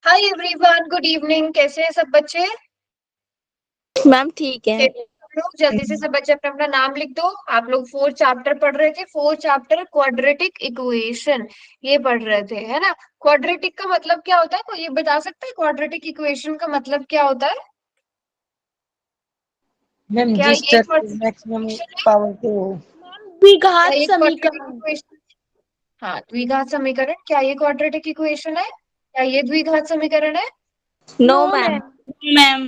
Hi everyone, good evening. कैसे हैं सब बच्चे? मैम ठीक है। चलिए हम लोग जल्दी से सब बच्चे अपना अपना नाम लिख दो। आप लोग फोर्थ चैप्टर पढ़ रहे थे, फोर्थ चैप्टर क्वाड्रेटिक इक्वेशन ये पढ़ रहे थे, है ना। क्वाड्रेटिक का मतलब क्या होता है? कोई ये बता सकता है क्वाड्रेटिक इक्वेशन का मतलब क्या होता है? मैम क्या जिस ये चर की मैक्सिमम क्वाड्रेटिक है? पावर को क्या द्विघात ये क्वाड्रेटिक समीकरण। इक्वेशन? हाँ, द्विघात समीकरण। क्या ये क्वाड्रेटिक इक्वेशन है? क्या ये द्विघात समीकरण है? No no ma'am. Ma'am. Ma'am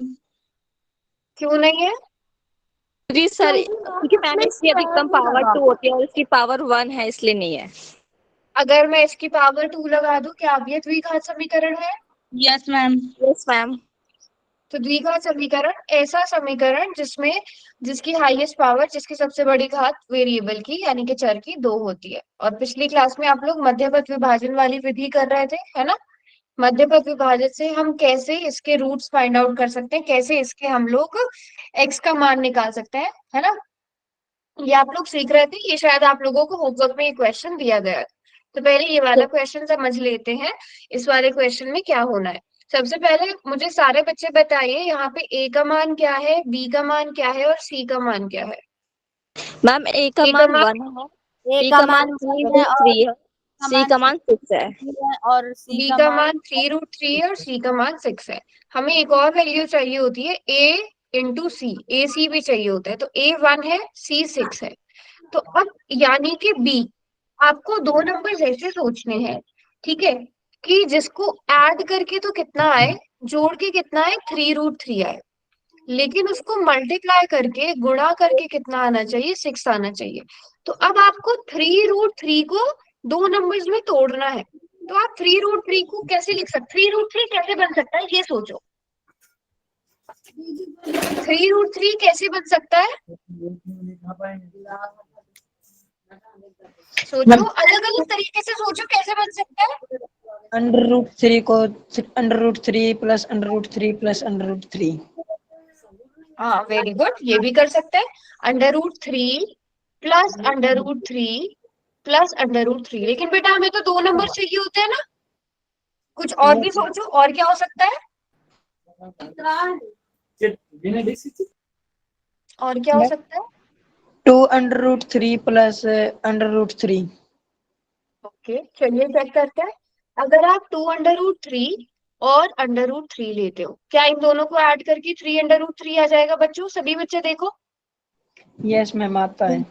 क्यों नहीं है? जी सर, क्योंकि मैम इसकी अधिकतम पावर 2 होती है और इसकी पावर 1 है, इसलिए नहीं है। अगर मैं इसकी पावर 2 लगा दूं, क्या अब ये द्विघात समीकरण है? Yes ma'am. Yes ma'am. तो द्विघात समीकरण ऐसा समीकरण जिसकी हाईएस्ट पावर, जिसकी सबसे बड़ी घात वेरिएबल की यानी कि चर की 2 होती है। और पिछली क्लास में आप लोग मध्यपद विभाजन वाली विधि कर रहे थे, है ना। मध्यपद विभाजन से हम कैसे इसके रूट्स फाइंड आउट कर सकते हैं, कैसे इसके हम लोग एक्स का मान निकाल सकते हैं, है ना। ये आप लोग सीख रहे थे। ये शायद आप लोगों को होमवर्क में ये क्वेश्चन दिया गया है। तो पहले ये वाला क्वेश्चन समझ लेते हैं। इस वाले क्वेश्चन में क्या होना है? सबसे पहले मुझे सारे बच्चे बताइए, यहाँ पे ए का मान क्या है, बी का मान क्या है और सी का मान क्या है? मैम ए का ए का मान मान 1 है, ए बी का का मान मान 3 है और 3 है, का सी मान का मान 6 है। 3 है और सी बी का का मान मान 3√3 है और सी का मान 6 है। हमें एक और वैल्यू चाहिए होती है, ए इंटू सी। ए सी भी चाहिए होता है, तो ए 1 है, सी 6 है। तो अब यानी कि बी, आपको दो नंबर ऐसे सोचने हैं, ठीक है, कि जिसको ऐड करके तो कितना आए, जोड़ के कितना आए, 3√3 आए, लेकिन उसको मल्टीप्लाई करके गुणा करके कितना आना चाहिए, 6 आना चाहिए। तो अब आपको 3√3 को दो नंबर्स में तोड़ना है। तो आप 3√3 को कैसे लिख सकते, 3√3 कैसे बन सकता है ये सोचो। 3√3 कैसे बन सकता है? सोचो, मैम अलग अलग तरीके से सोचो कैसे बन सकता है। अंडर रूट 3 को under root 3 plus under root 3 हाँ, वेरी गुड, ये भी कर सकते हैं। Under root 3 plus under root 3 plus under root 3। लेकिन बेटा हमें तो दो नंबर चाहिए होते हैं ना। कुछ और भी सोचो, और क्या हो सकता है? और क्या हो सकता है? 2√3 प्लस अंडर रूट 3। ओके, चलिए चेक करते हैं। अगर आप 2√3 और अंडर रूट 3 लेते हो, क्या इन दोनों को ऐड करके 3√3 आ जाएगा बच्चों? सभी बच्चे देखो, यस मैम आता है।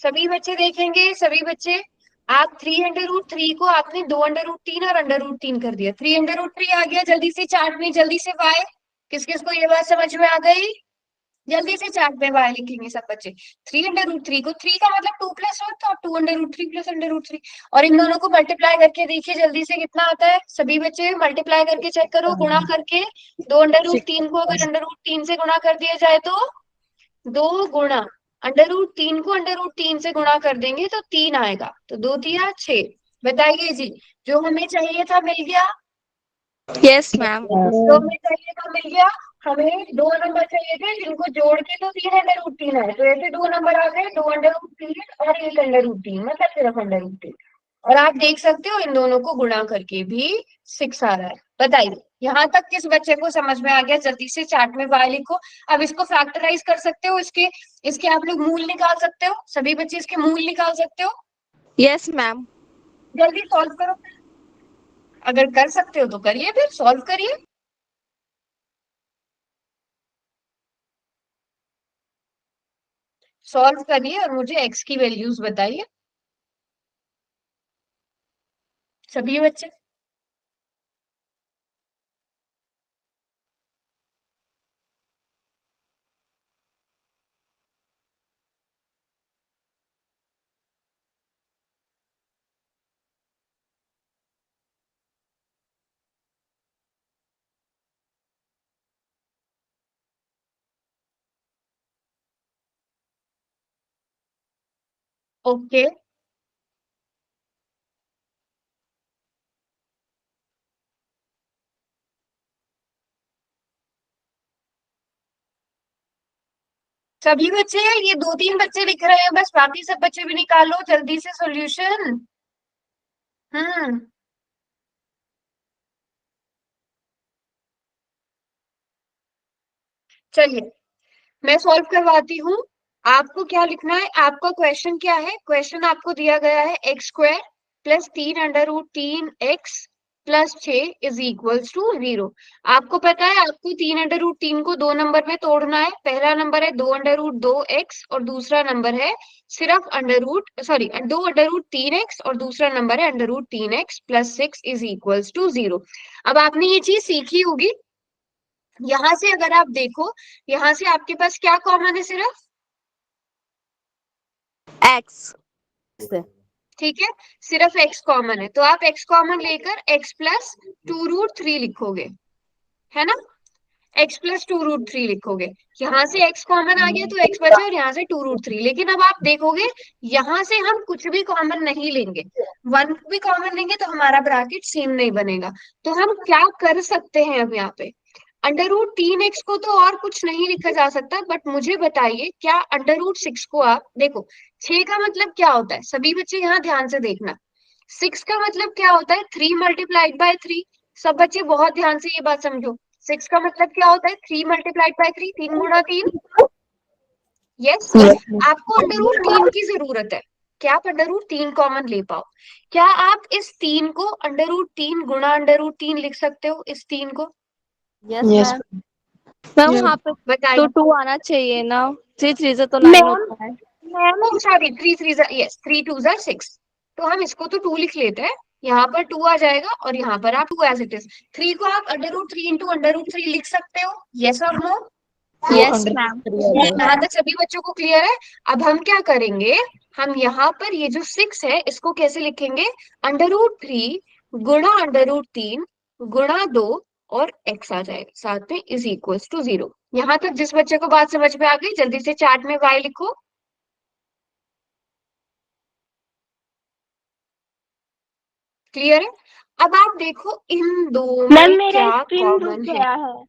सभी बच्चे देखेंगे, सभी बच्चे। आप 3√3 को आपने 2√3 और अंडर रूट 3 कर दिया, 3√3 आ गया। जल्दी से चार्ट में, जल्दी से वाई। किस किस को ये बात समझ में आ गई? जल्दी से चार्ट में वाई लिखेंगे सब बच्चे। 3√3 को, 3 का मतलब 2+1, तो आप 2√3 प्लस अंडर रूट 3। और इन दोनों को मल्टीप्लाई करके देखिए जल्दी से कितना आता है। सभी बच्चे मल्टीप्लाई करके चेक करो, गुणा करके। दो अंडर रूट 6 तीन को अगर अंडर रूट 3 से गुणा कर दिया जाए तो 2 गुणा अंडर रूट 3 को अंडर रूट 3 से गुणा कर देंगे तो 3 आएगा, तो 2 3 6। बताइए जी, जो हमें चाहिए था मिल गया। Yes ma'am. जो हमें चाहिए था मिल गया। हमें दो नंबर चाहिए थे जिनको जोड़ के तो 3 अंडर रूट 3 है, तो ऐसे दो नंबर आ गए, 2 अंडर रूट 3 और 1 अंडर रूट 3, मतलब सिर्फ अंडर रूट 3। और आप देख सकते हो इन दोनों को गुणा करके भी 6 आ रहा है। बताइए, यहाँ तक किस बच्चे को समझ में आ गया? जल्दी से चार्ट में वाई लिखो। अब इसको फैक्टराइज कर सकते हो, इसके इसके आप लोग मूल निकाल सकते हो, सभी बच्चे इसके मूल निकाल सकते हो। Yes ma'am. जल्दी सॉल्व करो। अगर कर सकते हो तो करिए, फिर सॉल्व करिए। सॉल्व करिए और मुझे एक्स की वैल्यूज बताइए, सभी बच्चे। ओके, सभी बच्चे हैं, ये 2 3 बच्चे लिख रहे हैं बस, बाकी सब बच्चे भी निकालो जल्दी से सॉल्यूशन। हम्म चलिए मैं सॉल्व करवाती हूँ। आपको क्या लिखना है, आपका क्वेश्चन क्या है, क्वेश्चन आपको दिया गया है x square plus 3√3x plus 6 is equals to 0। आपको पता है आपको 3√3 को दो नंबर में तोड़ना है। पहला नंबर है 2√2x और दूसरा नंबर है सिर्फ दो √3x और दूसरा नंबर है √3x plus 6 is equals to 0। अब आपने ये चीज सीखी होगी। यहां से अगर आप देखो, यहां से आपके पास क्या कॉमन है, सिर्फ एक्स। ठीक है, सिर्फ x कॉमन है, तो आप x कॉमन लेकर x प्लस 2√3 लिखोगे, है ना। x प्लस 2√3 लिखोगे, यहाँ से x कॉमन आ गया तो x बचा और यहाँ से 2√3। लेकिन अब आप देखोगे यहाँ से हम कुछ भी कॉमन नहीं लेंगे, 1 भी कॉमन लेंगे तो हमारा ब्रैकेट सेम नहीं बनेगा। तो हम क्या कर सकते हैं अब यहाँ पे, √3x को तो और कुछ नहीं लिखा जा सकता, बट मुझे बताइए क्या √6 को आप देखो, 6 का मतलब क्या होता है, सभी बच्चे यहाँ ध्यान से देखना। 6 का मतलब क्या होता है, 3 × 3। सब बच्चे बहुत ध्यान से ये बात समझो, 6 का मतलब क्या होता है, 3 × 3, 3 × 3। यस, आपको √3 की जरूरत है कि आप √3 कॉमन ले पाओ। क्या आप इस 3 को √3 गुणा √3 लिख सकते हो, इस 3 को, यस यस मैम। मैम वहाँ पे तो बताइए। 2 आना चाहिए ना, 3 3 से तो 9 होता है। Ma'am sorry, 3 3 yes 3 2 6। तो हम इसको तो 2 लिख लेते हैं, यहाँ पर 2 आ जाएगा और यहाँ पर आप 2 एज इट इज। 3 को आप √3 इंटू √3 लिख सकते हो, यस और नो। वो यस अंडर मैम। थ्री आ जाएगा। यहाँ तक सभी बच्चों को क्लियर है। अब हम क्या करेंगे, हम यहाँ पर ये जो 6 है इसको कैसे लिखेंगे, √3 गुणा √3 गुणा 2 और x आ जाएगा साथ में इज इक्वल्स टू 0। यहाँ तक जिस बच्चे को बात समझ में आ गई जल्दी से चार्ट में y लिखो। क्लियर है। अब आप देखो इन दो में क्या कॉमन है, है।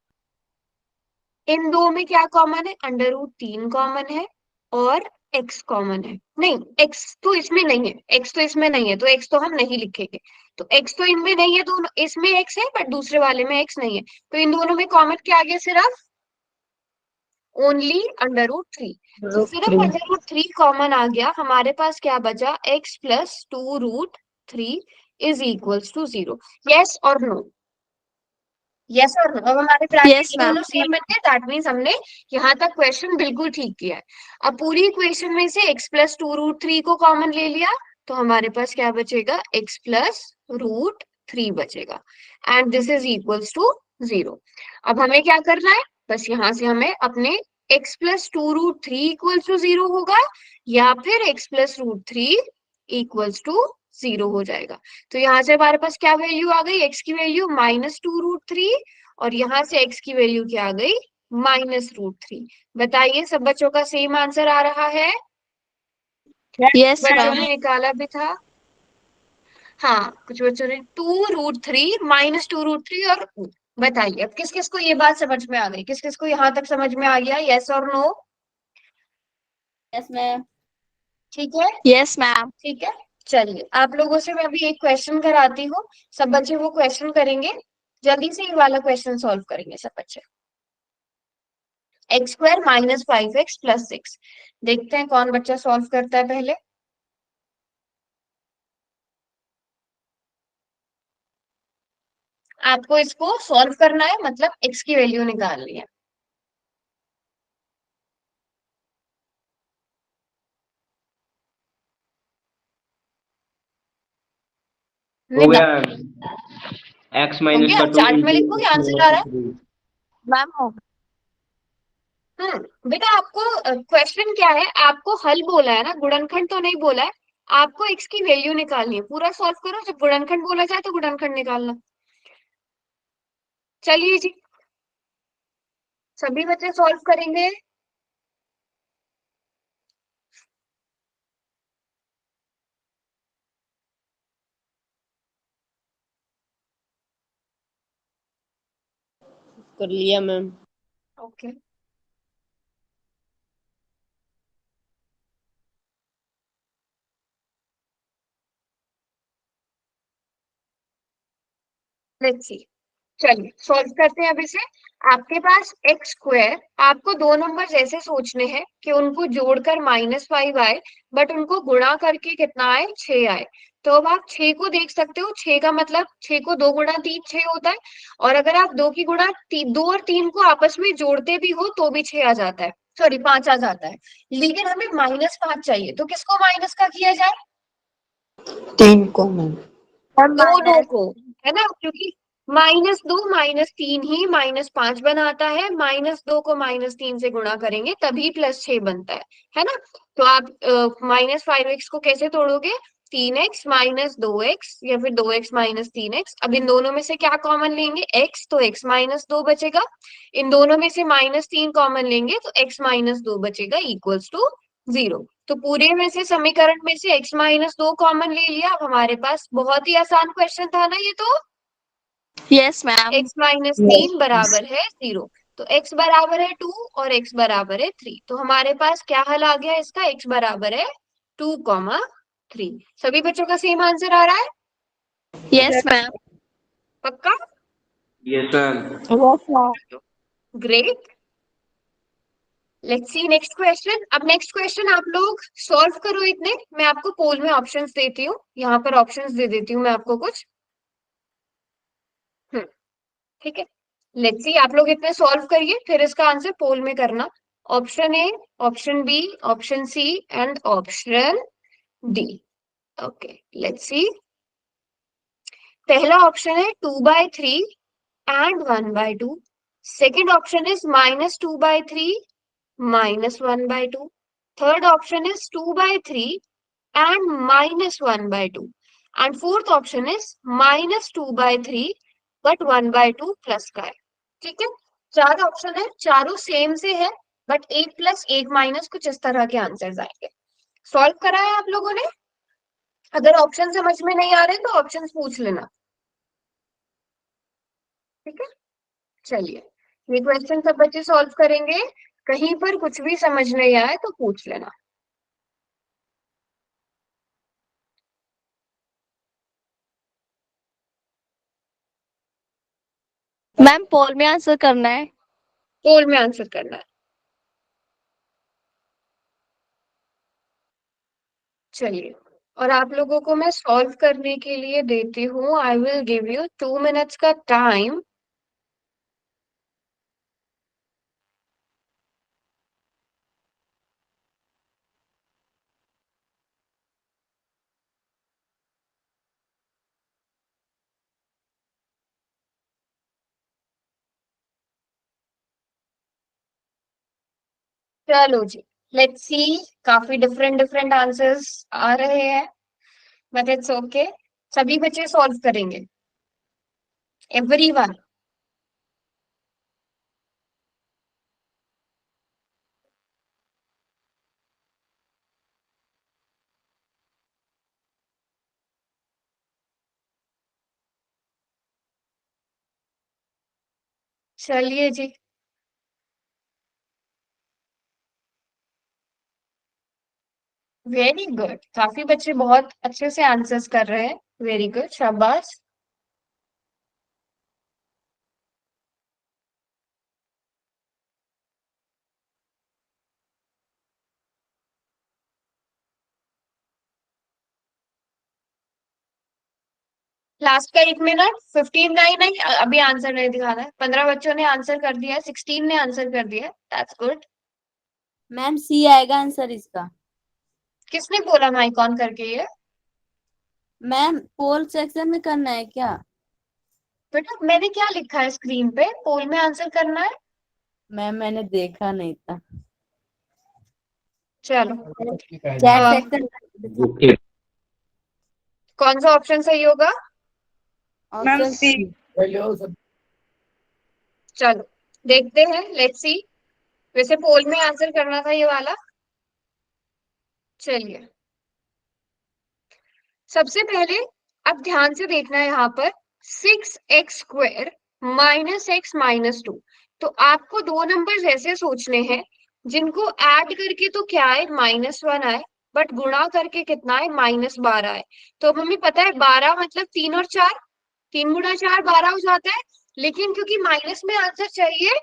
इन दो में क्या कॉमन है, √3 कॉमन है और x कॉमन है। नहीं, x तो इसमें नहीं है, x तो इसमें नहीं है, तो x तो हम नहीं लिखेंगे। तो x तो इनमें नहीं है, दोनों इसमें x है बट दूसरे वाले में x नहीं है। तो इन दोनों में कॉमन क्या आ गया, सिर्फ ओनली √3। तो सिर्फ थ्री √3 कॉमन आ गया, हमारे पास क्या बचा, x plus 2√3 is equals to 0। Yes और नो, यस और नो। अब हमारे यस ब्रैकेट्स मैम। दोनों सेम बन गए, दैट मीन्स हमने यहाँ तक क्वेश्चन बिल्कुल ठीक किया है। अब पूरी इक्वेशन में से x प्लस 2√3 को कॉमन ले लिया तो हमारे पास क्या बचेगा, x प्लस √3 बचेगा and this is equals to 0। अब हमें क्या करना है, बस यहाँ से हमें अपने x प्लस 2√3 इक्वल्स टू 0 होगा या फिर x प्लस √3 इक्वल्स टू 0 हो जाएगा। तो यहाँ से हमारे पास क्या वैल्यू आ गई, x की वैल्यू -2√3 और यहाँ से x की वैल्यू क्या आ गई, -√3। बताइए सब बच्चों का सेम आंसर आ रहा है, यस बच्चों मैम। ने निकाला भी था। हाँ, कुछ बच्चों ने 2√3 -2√3 और बताइए अब किस किस को ये बात समझ में आ गई, किस किस को यहाँ तक समझ में आ गया, यस और नो। Yes ma'am. ठीक है, यस मैम। ठीक है। चलिए आप लोगों से मैं अभी एक क्वेश्चन कराती हूँ, सब बच्चे वो क्वेश्चन करेंगे, जल्दी से ये वाला क्वेश्चन सॉल्व करेंगे सब बच्चे। x² - 5x + 6, देखते हैं कौन बच्चा सॉल्व करता है पहले। आपको इसको सॉल्व करना है, मतलब x की वैल्यू निकालनी है। हो निकाल, गया। एक्स हो माइनस गया, का 2 चार्ट में इंटू लिखो, एक्स आंसर आ माइनस रहा का है। 3। मैम हो। बेटा आपको क्वेश्चन क्या है, आपको हल बोला है ना, गुणनखंड तो नहीं बोला है। आपको x की वैल्यू निकालनी है, पूरा सॉल्व करो, जब गुणनखंड बोला जाए तो गुणनखंड निकालना। चलिए जी, सभी बच्चे सॉल्व करेंगे। कर लिया मैम। ओके, लेट्स सी। चलिए सॉल्व करते हैं अब इसे। आपके पास एक्स स्क्वायर, आपको दो नंबर ऐसे सोचने हैं कि उनको जोड़कर -5 आए, बट उनको गुणा करके कितना आए, 6 आए। तो अब आप 6 को देख सकते हो, 6 का मतलब 6 को 2 गुणा 3 6 होता है। और अगर आप 2 की गुणा 2 और 3 को आपस में जोड़ते भी हो तो भी 6 आ जाता है, सॉरी 5 आ जाता है। लेकिन हमें -5 चाहिए, तो किसको माइनस का किया जाए? 3 को मैम। दोनों को, है ना, क्योंकि -2 -3 ही -5 बनाता है। -2 को -3 से गुणा करेंगे तभी +6 बनता है ना। तो आप -5x को कैसे तोड़ोगे? 3x -2x या फिर 2x -3x। अब इन दोनों में से क्या कॉमन लेंगे? x, तो x -2 बचेगा। इन दोनों में से -3 कॉमन लेंगे तो x -2 बचेगा इक्वल्स टू 0। तो पूरे में से समीकरण में से x -2 कॉमन ले लिया। अब हमारे पास बहुत ही आसान क्वेश्चन था ना ये तो। Yes ma'am. x -3 बराबर है 0। तो x बराबर है 2 और x बराबर है 3। तो हमारे पास क्या हल आ गया इसका? x बराबर है 2, 3। सभी बच्चों का सेम आंसर आ रहा है? Yes ma'am. पक्का? Yes, ma'am. Yes ma'am. Great. Let's see next question. अब नेक्स्ट क्वेश्चन आप लोग सॉल्व करो इतने, मैं आपको पोल में ऑप्शंस देती हूँ, यहाँ पर ऑप्शंस दे देती हूँ मैं आपको कुछ। ठीक है, लेट्स सी आप लोग इतने सॉल्व करिए, फिर इसका आंसर पोल में करना। Option A, option B, option C and option D. Okay, let's see. पहला ऑप्शन है 2/3 and 1/2। Second option is -2/3 -1/2। Third option is 2/3 and -1/2। And fourth option is -2/3 but 1/2 plus का है। ठीक है, चार ऑप्शन है, चारों सेम से है, बट एक प्लस एक माइनस कुछ इस तरह के आंसर्स आएंगे। सॉल्व करा है आप लोगों ने? अगर ऑप्शन समझ में नहीं आ रहे तो ऑप्शंस पूछ लेना। ठीक है, चलिए ये क्वेश्चन सब बच्चे सॉल्व करेंगे। कहीं पर कुछ भी समझ नहीं आए तो पूछ लेना। मैम पोल में आंसर करना है। पोल में आंसर करना है। चलिए, और आप लोगों को मैं सॉल्व करने के लिए देती हूँ, I will give you 2 minutes का टाइम। चलो जी, लेट्स सी। काफी डिफरेंट डिफरेंट आंसर्स आ रहे हैं, बट इट्स ओके। सभी बच्चे सॉल्व करेंगे, एवरीवन। चलिए जी, वेरी गुड। काफी बच्चे बहुत अच्छे से आंसर्स कर रहे हैं, वेरी गुड, शाबाश। लास्ट का 1 मिनट, 15 नहीं नहीं, अभी आंसर नहीं दिखाना है। 15 बच्चों ने आंसर कर दिया है, 16 ने आंसर कर दिया है, दैट्स गुड। मैम सी आएगा आंसर इसका। किसने बोला माइक ऑन करके ये? मैम पोल सेक्शन में करना है क्या? बेटा मैंने क्या लिखा है स्क्रीन पे? पोल में आंसर करना है। मैम मैंने देखा नहीं था। चलो, चैट हाँ। Section Okay. कौन सा ऑप्शन सही होगा? Option C. चलो देखते हैं, लेट्स सी। वैसे पोल में आंसर करना था ये वाला। चलिए, सबसे पहले अब ध्यान से देखना है यहाँ पर। 6x² -x-2। तो आपको दो नंबर ऐसे सोचने हैं जिनको ऐड करके तो क्या आए, -1 आए, बट गुणा करके कितना है, -12 आए। तो अब हमें पता है 12 मतलब 3 और 4, 3 गुणा 4 12 हो जाता है। लेकिन क्योंकि माइनस में आंसर चाहिए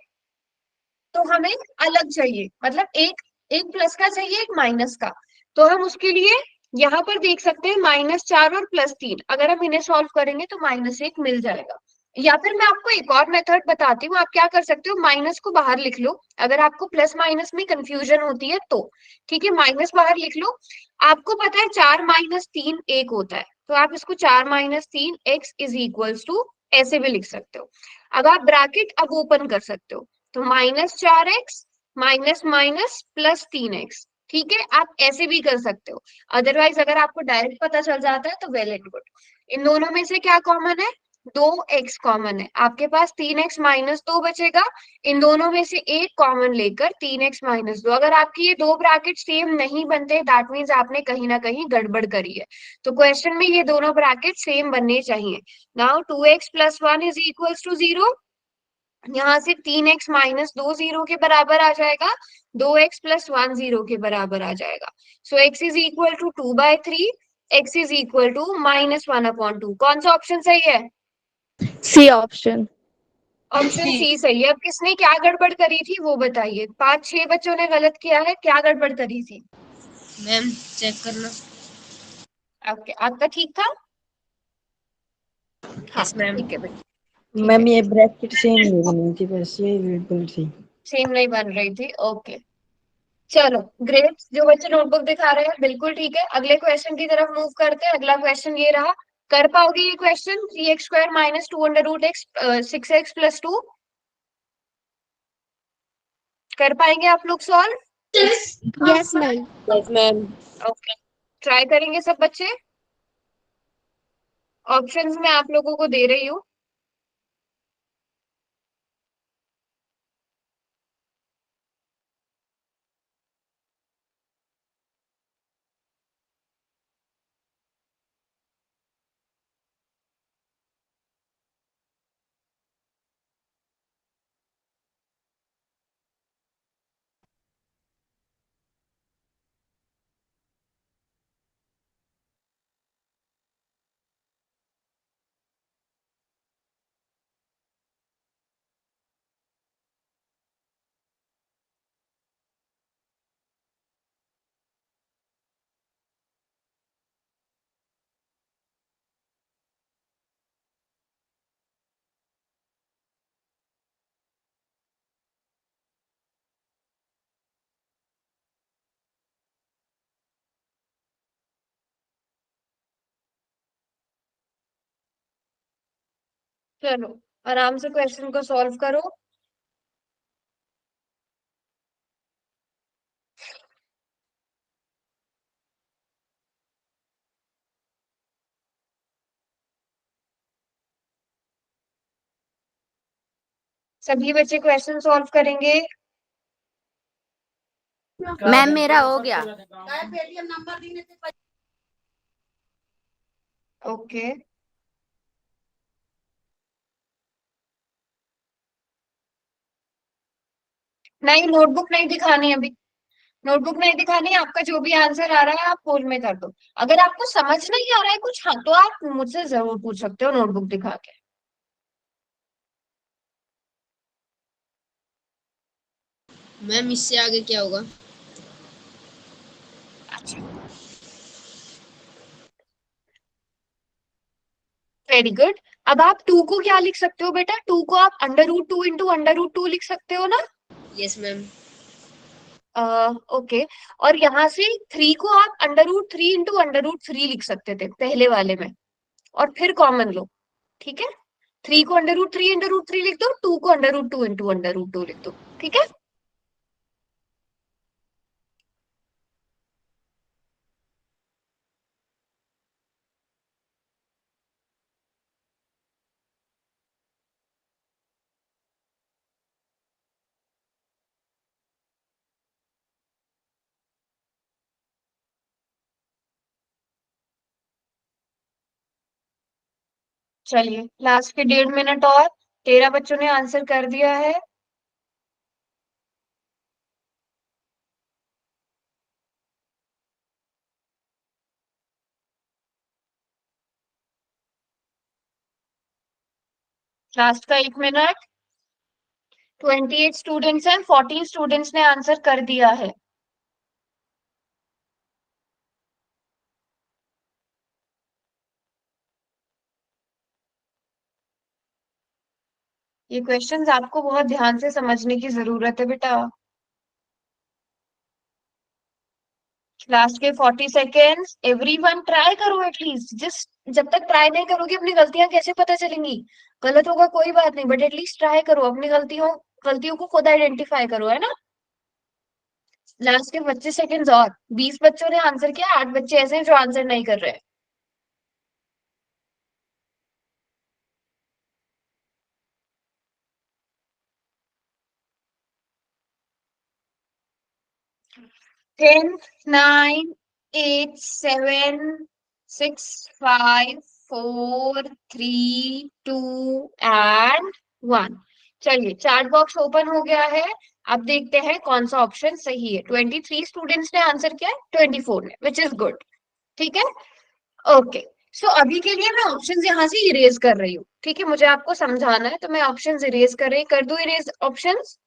तो हमें अलग चाहिए, मतलब एक एक प्लस का चाहिए एक माइनस का। तो हम उसके लिए यहाँ पर देख सकते हैं -4 और +3, अगर हम इन्हें सॉल्व करेंगे तो -1 मिल जाएगा। या फिर मैं आपको एक और मेथड बताती हूँ, आप क्या कर सकते हो, माइनस को बाहर लिख लो अगर आपको प्लस माइनस में कंफ्यूजन होती है तो। ठीक है, माइनस बाहर लिख लो। आपको पता है 4 - 3 1 होता है, तो आप इसको 4 - 3 x इज इक्वल्स टू ऐसे भी लिख सकते हो। अब आप ब्रैकेट अब ओपन कर सकते हो, तो -4x माइनस माइनस +3x। ठीक है, आप ऐसे भी कर सकते हो। अदरवाइज अगर आपको डायरेक्ट पता चल जाता है तो वेल एंड गुड। इन दोनों में से क्या कॉमन है, 2x कॉमन है, आपके पास 3x -2 बचेगा। इन दोनों में से एक कॉमन लेकर 3x -2, अगर आपकी ये दो ब्रैकेट सेम नहीं बनते दैट मीन्स आपने कहीं ना कहीं गड़बड़ करी है। तो क्वेश्चन में ये दोनों ब्रैकेट सेम बनने चाहिए। Now 2x + 1 is equals to 0। यहाँ से 3x -2 0 के बराबर आ जाएगा, 2x + 1 0 के बराबर आ जाएगा। So x is equal to 2/3, x is equal to -1/2। कौन सा ऑप्शन सही है? C option. ऑप्शन सी सही है। अब किसने क्या गड़बड़ करी थी वो बताइए, 5-6 बच्चों ने गलत किया है, क्या गड़बड़ करी थी? मैम चेक करना। ओके, आपका ठीक था? हाँ यस मैम। ठीक है भाई, ठीक है। मैम ये ब्रैकेट सेम नहीं बनी थी, बस ये बिल्कुल थी। सेम नहीं बन रही थी, ओके। चलो ग्रेट, जो बच्चे नोटबुक दिखा रहे हैं बिल्कुल ठीक है। अगले क्वेश्चन की तरफ मूव करते हैं। अगला क्वेश्चन ये रहा, कर पाओगे ये क्वेश्चन? 3x² - 2√x 6x + 2, कर पाएंगे आप लोग solve? Yes ma'am. Yes ma'am. Okay, try करेंगे सब बच्चे। ऑप्शंस में आप लोगों को दे रही हूँ। चलो आराम से क्वेश्चन को सॉल्व करो। सभी बच्चे क्वेश्चन सॉल्व करेंगे। मैम मेरा हो गया। ओके, नहीं नोटबुक नहीं दिखानी अभी, नोटबुक नहीं दिखानी। आपका जो भी आंसर आ रहा है आप पोल में कर दो। अगर आपको समझ नहीं आ रहा है कुछ, हाँ तो आप मुझसे जरूर पूछ सकते हो नोटबुक दिखा के। मैम इससे आगे क्या होगा? Very good. अब आप 2 को क्या लिख सकते हो बेटा? 2 को आप √2 × √2 लिख सकते हो ना? Yes ma'am. ओके। और यहाँ से 3 को आप √3 × √3 लिख सकते थे पहले वाले में, और फिर कॉमन लो। ठीक है, 3 को √3 × √3 लिख दो, 2 को √2 × √2 लिख दो। ठीक है, चलिए लास्ट के 1.5 मिनट और। 13 बच्चों ने आंसर कर दिया है। लास्ट का 1 मिनट। 28 स्टूडेंट्स हैं, 14 स्टूडेंट्स ने आंसर कर दिया है। ये क्वेश्चंस आपको बहुत ध्यान से समझने की जरूरत है बेटा। लास्ट के 40 सेकेंड्स, एवरीवन ट्राई करो एटलीस्ट। जिस जब तक ट्राई नहीं करोगे अपनी गलतियां कैसे पता चलेंगी? गलत होगा कोई बात नहीं, बट एटलीस्ट ट्राई करो, अपनी गलतियों को खुद आइडेंटिफाई करो, है ना। लास्ट के 25 सेकेंड्स और 20 बच्चों ने आंसर किया, 8 बच्चे ऐसे हैं जो आंसर नहीं कर रहे हैं। Ten, 9, 8, 7, 6, 5, 4, 3, 2 and 1। चलिए चार्ट बॉक्स ओपन हो गया है। अब देखते हैं कौन सा ऑप्शन सही है। 23 स्टूडेंट्स ने आंसर किया है, 24 ने, विच इज गुड। ठीक है, ओके। सो अभी के लिए मैं ऑप्शंस यहाँ से इरेज कर रही हूँ। ठीक है, मुझे आपको समझाना है तो मैं ऑप्शंस इरेज कर रही, कर दूं इरेज ऑप्शंस?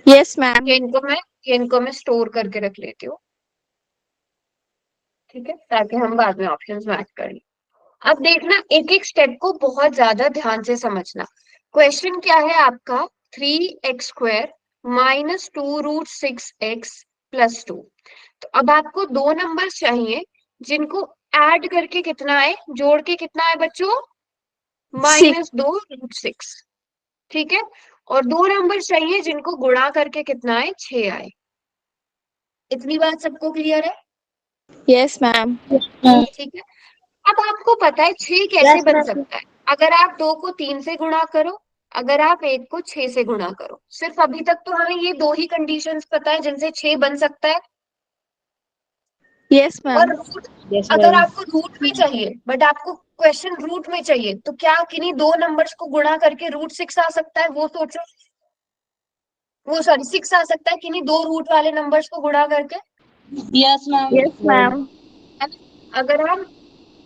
Yes ma'am. इनको मैं स्टोर करके रख लेती हूँ। ठीक है, ताकि हम बाद में ऑप्शंस मैच करें। अब देखना, एक एक स्टेप को बहुत ज्यादा ध्यान से समझना। क्वेश्चन क्या है आपका? 3x² minus 2√6x plus 2। तो अब आपको दो नंबर चाहिए जिनको ऐड करके कितना है, जोड़ के कितना है बच्चों? -2√6। ठीक है, और दो नंबर चाहिए जिनको गुणा करके कितना है, 6 आए। इतनी बात सबको क्लियर है? Yes ma'am. ठीक है, अब आपको पता है 6 कैसे Yes, बन ma'am. सकता है। अगर आप 2 को 3 से गुणा करो, अगर आप 1 को 6 से गुणा करो। सिर्फ अभी तक तो हमें ये दो ही कंडीशंस पता है जिनसे 6 बन सकता है। यस और मैम। रूट, Yes, अगर ma'am. आपको रूट में चाहिए, बट आपको क्वेश्चन रूट में चाहिए, तो क्या किन्हीं दो नंबर्स को गुणा करके √6 आ सकता है? वो सोचो। वो सॉरी 6 आ सकता है किन्हीं दो रूट वाले नंबर्स को गुणा करके? Yes, ma'am. Yes ma'am. अगर हम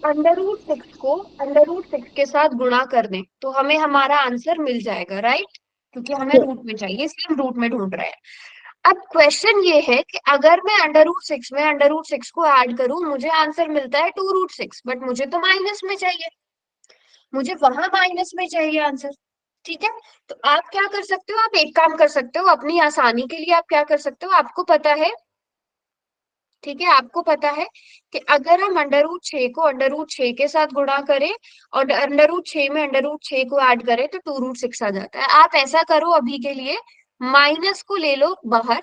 √6 को √6 के साथ गुणा कर दें तो हमें हमारा आंसर मिल जाएगा, राइट? क्योंकि हमें रूट में चाहिए, इसलिए हम रूट में ढूंढ रहे हैं। अब क्वेश्चन ये है कि अगर मैं √6 में √6 को ऐड करूं, मुझे आंसर मिलता है 2√6, बट मुझे तो माइनस में चाहिए, मुझे वहां माइनस में चाहिए आंसर। ठीक है, तो आप क्या कर सकते हो? आप एक काम कर सकते हो अपनी आसानी के लिए। आप क्या कर सकते हो? आपको पता है, ठीक है, आपको पता है कि अगर हम √6 को √6 के साथ गुणा करें और √6 में √6 को ऐड करें तो 2√6 आ जाता है। आप ऐसा करो अभी के लिए, माइनस को ले लो बाहर,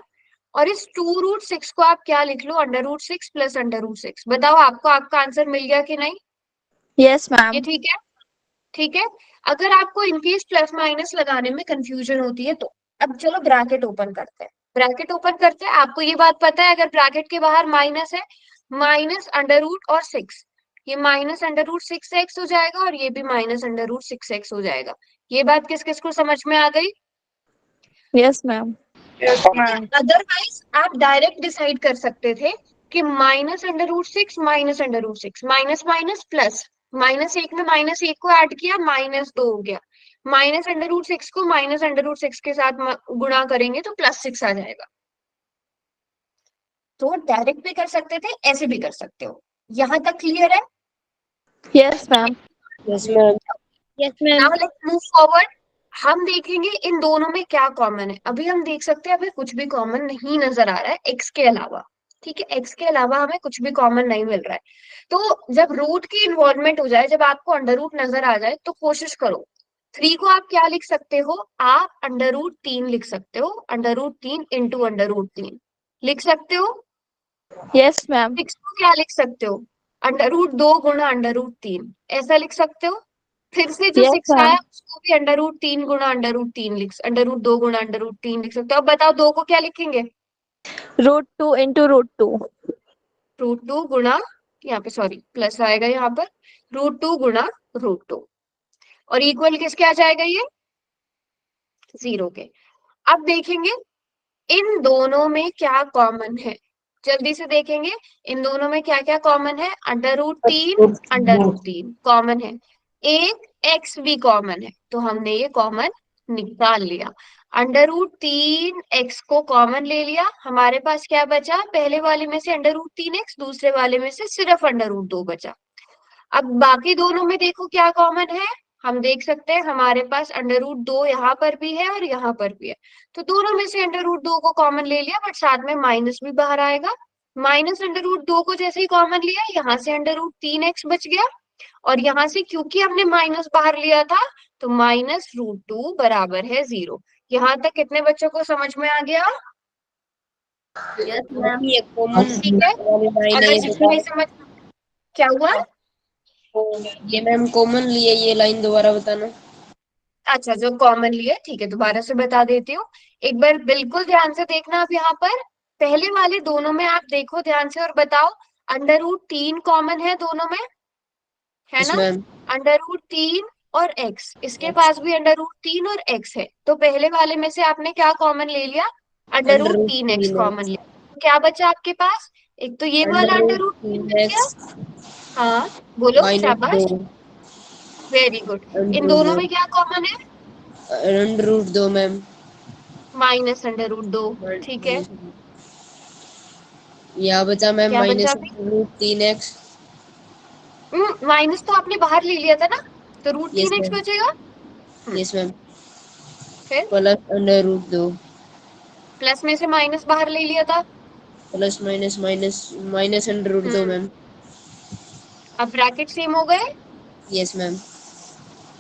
और इस 2√6 को आप क्या लिख लो? √6 प्लस √6। बताओ आपको आपका आंसर मिल गया कि नहीं? यस ये मैम। ठीक है? ठीक है, अगर आपको इनकेस प्लस माइनस लगाने में कंफ्यूजन होती है तो अब चलो ब्रैकेट ओपन करते हैं। ब्रैकेट ओपन करते हैं, आपको ये बात पता है अगर ब्रैकेट के बाहर माइनस है, माइनस अंडर रूट और 6, ये माइनस अंडर रूट 6x हो जाएगा और ये भी माइनस अंडर रूट 6x हो जाएगा। ये बात किस किस को समझ में आ गई? Yes ma'am. अदरवाइज आप डायरेक्ट डिसाइड कर सकते थे कि -√6 -√6 माइनस माइनस प्लस, -1 में -1 को ऐड किया, -2 हो गया। -√6 को -√6 के साथ गुणा करेंगे तो +6 आ जाएगा। तो डायरेक्ट भी कर सकते थे, ऐसे भी कर सकते हो। यहां तक क्लियर है? Yes ma'am. Yes, ma'am. Yes ma'am. Now let's move forward. हम देखेंगे इन दोनों में क्या कॉमन है। अभी हम देख सकते हैं हमें कुछ भी कॉमन नहीं नजर आ रहा है एक्स के अलावा। ठीक है, एक्स के अलावा हमें कुछ भी कॉमन नहीं मिल रहा है। तो जब रूट की इन्वॉल्वमेंट हो जाए, जब आपको अंडर रूट नजर आ जाए, तो कोशिश करो 3 को आप क्या लिख सकते हो? आप √3 लिख सकते हो। √3 इंटू √3 लिख सकते हो। Yes ma'am. 6 को क्या लिख सकते हो? √2 गुणा √3, ऐसा लिख सकते हो। फिर से जो यस 6 आया मैम। उसको भी √3 गुणा √3 √2 गुणा √3 लिख सकते हो। अब बताओ 2 को क्या लिखेंगे? √2 इंटू √2। √2 गुणा, यहाँ पे सॉरी प्लस आएगा यहाँ पर, √2 गुणा √2, और इक्वल किसके आ जाएगा ये? 0 के। अब देखेंगे इन दोनों में क्या कॉमन है। जल्दी से देखेंगे इन दोनों में क्या क्या कॉमन है। √3 √3 कॉमन है। एक एक्स भी कॉमन है, तो हमने ये कॉमन निकाल लिया। अंडर रूट 3x को कॉमन ले लिया, हमारे पास क्या बचा, पहले वाले में से अंडर रूट 3x, दूसरे वाले में से सिर्फ अंडर रूट 2 बचा। अब बाकी दोनों में देखो क्या कॉमन है, हम देख सकते हैं हमारे पास अंडर रूट 2 यहाँ पर भी है और यहाँ पर भी है, तो दोनों में से अंडर रूट 2 को कॉमन ले लिया, बट साथ में माइनस भी बाहर आएगा। माइनस अंडर रूट 2 को जैसे ही कॉमन लिया, यहाँ से अंडर रूट 3x बच गया, और यहाँ से क्योंकि हमने माइनस बाहर लिया था, तो माइनस रूट 2 बराबर है 0। यहाँ तक कितने बच्चों को समझ में आ गया? Yes ma'am. ये कॉमन ठीक है, वाली लाइन है, अगर ये जिसको नहीं दोबारा समझ, क्या हुआ? ये मैम कॉमन लिए ये लाइन दोबारा बताना। अच्छा, जो कॉमन लिए, ठीक है, दोबारा से बता देती हूँ। एक बार बिल्कुल ध्यान से देखना, आप यहाँ पर पहले वाले दोनों में आप देखो ध्यान से और बताओ, अंडर रूट 3 कॉमन है दोनों में, है यस ना? मैम। अंडर रूट 3 और x, इसके पास भी अंडर रूट 3 और x है, तो पहले वाले में से आपने क्या कॉमन ले लिया, under under root root 3x 3 common लिया, तो क्या बचा आपके पास, एक तो ये वाला अंडर अंडर रूट रूट 3 3 बच गया। एक्स हाँ, बोलो, माइनस शाबाश, 2 वेरी गुड। इन अंडर रूट दोनों 2 में क्या कॉमन है, under root 2 ma'am. Minus under root 2, ठीक है। यहाँ बचा मैम क्या बचा माइनस अभी, रूट 3 एक्स। माइनस तो आपने बाहर ले लिया था ना, तो रूट यस 3x मैम। बचेगा। Yes ma'am. फिर प्लस अंडर रूट 2 प्लस में से माइनस बाहर ले लिया था। Plus minus minus minus under root 2 hmm, ma'am. अब ब्रैकेट सेम हो गए, यस मैम।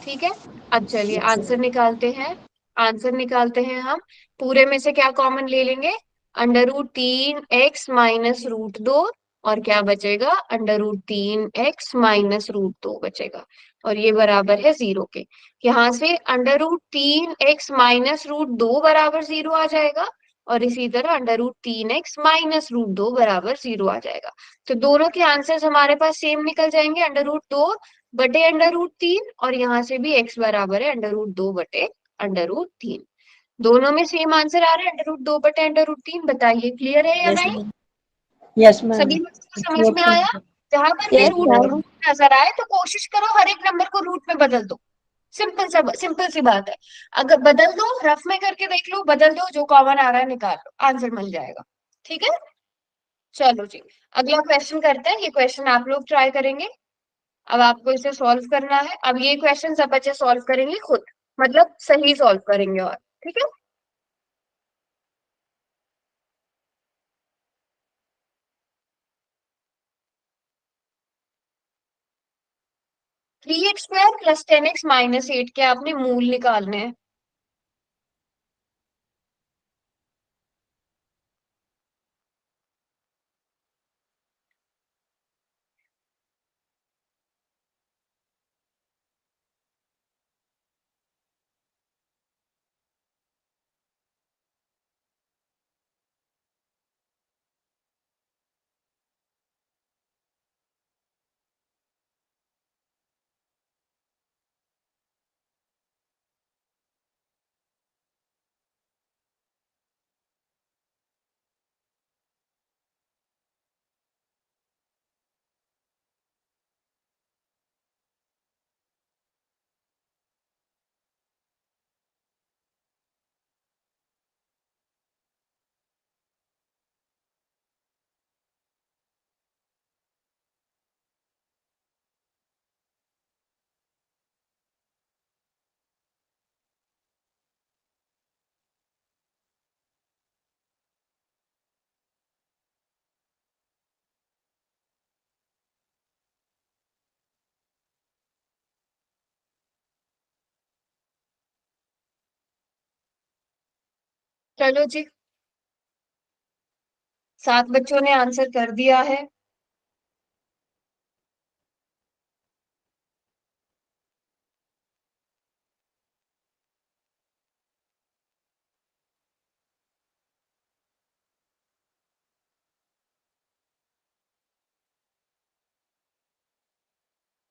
ठीक है। अब चलिए यस आंसर निकालते हैं, आंसर निकालते हैं हम। पूरे में से क्या कॉमन ले लेंगे, under root 3x minus root 2, और क्या बचेगा, under root 3x minus root 2 बचेगा, और ये बराबर है 0 के। यहाँ से under root 3x minus root 2 बराबर 0 आ जाएगा, और इसी तरह under root 3x minus root 2 बराबर 0 आ जाएगा। तो दोनों के आंसर्स हमारे पास सेम निकल जाएंगे, अंडर रूट 2 बटे अंडर रूट 3, और यहाँ से भी x बराबर है अंडर रूट 2 बटे अंडर रूट 3। दोनों में सेम आंसर आ रहा है, अंडर रूट 2 बटे अंडर रूट 3। बताइए क्लियर है या यस नहीं? मैम। Yes ma'am. सभी बच्चों को समझ में आया? जहां पर भी यस रूट मैम। नजर आए तो कोशिश करो हर एक नंबर को रूट में बदल दो। सिंपल सी बात है, अगर बदल दो, रफ में करके देख लो, बदल दो, जो कॉमन आ रहा है निकाल लो, आंसर मिल जाएगा। ठीक है, चलो जी, अगला क्वेश्चन करते हैं। ये क्वेश्चन आप लोग ट्राई करेंगे, अब आपको इसे सॉल्व करना है। अब ये क्वेश्चन सब बच्चे सॉल्व करेंगे खुद, मतलब सही सॉल्व करेंगे, और ठीक है। 3x² प्लस 10x माइनस 8 के आपने मूल निकालने हैं। चलो जी, 7 बच्चों ने आंसर कर दिया है।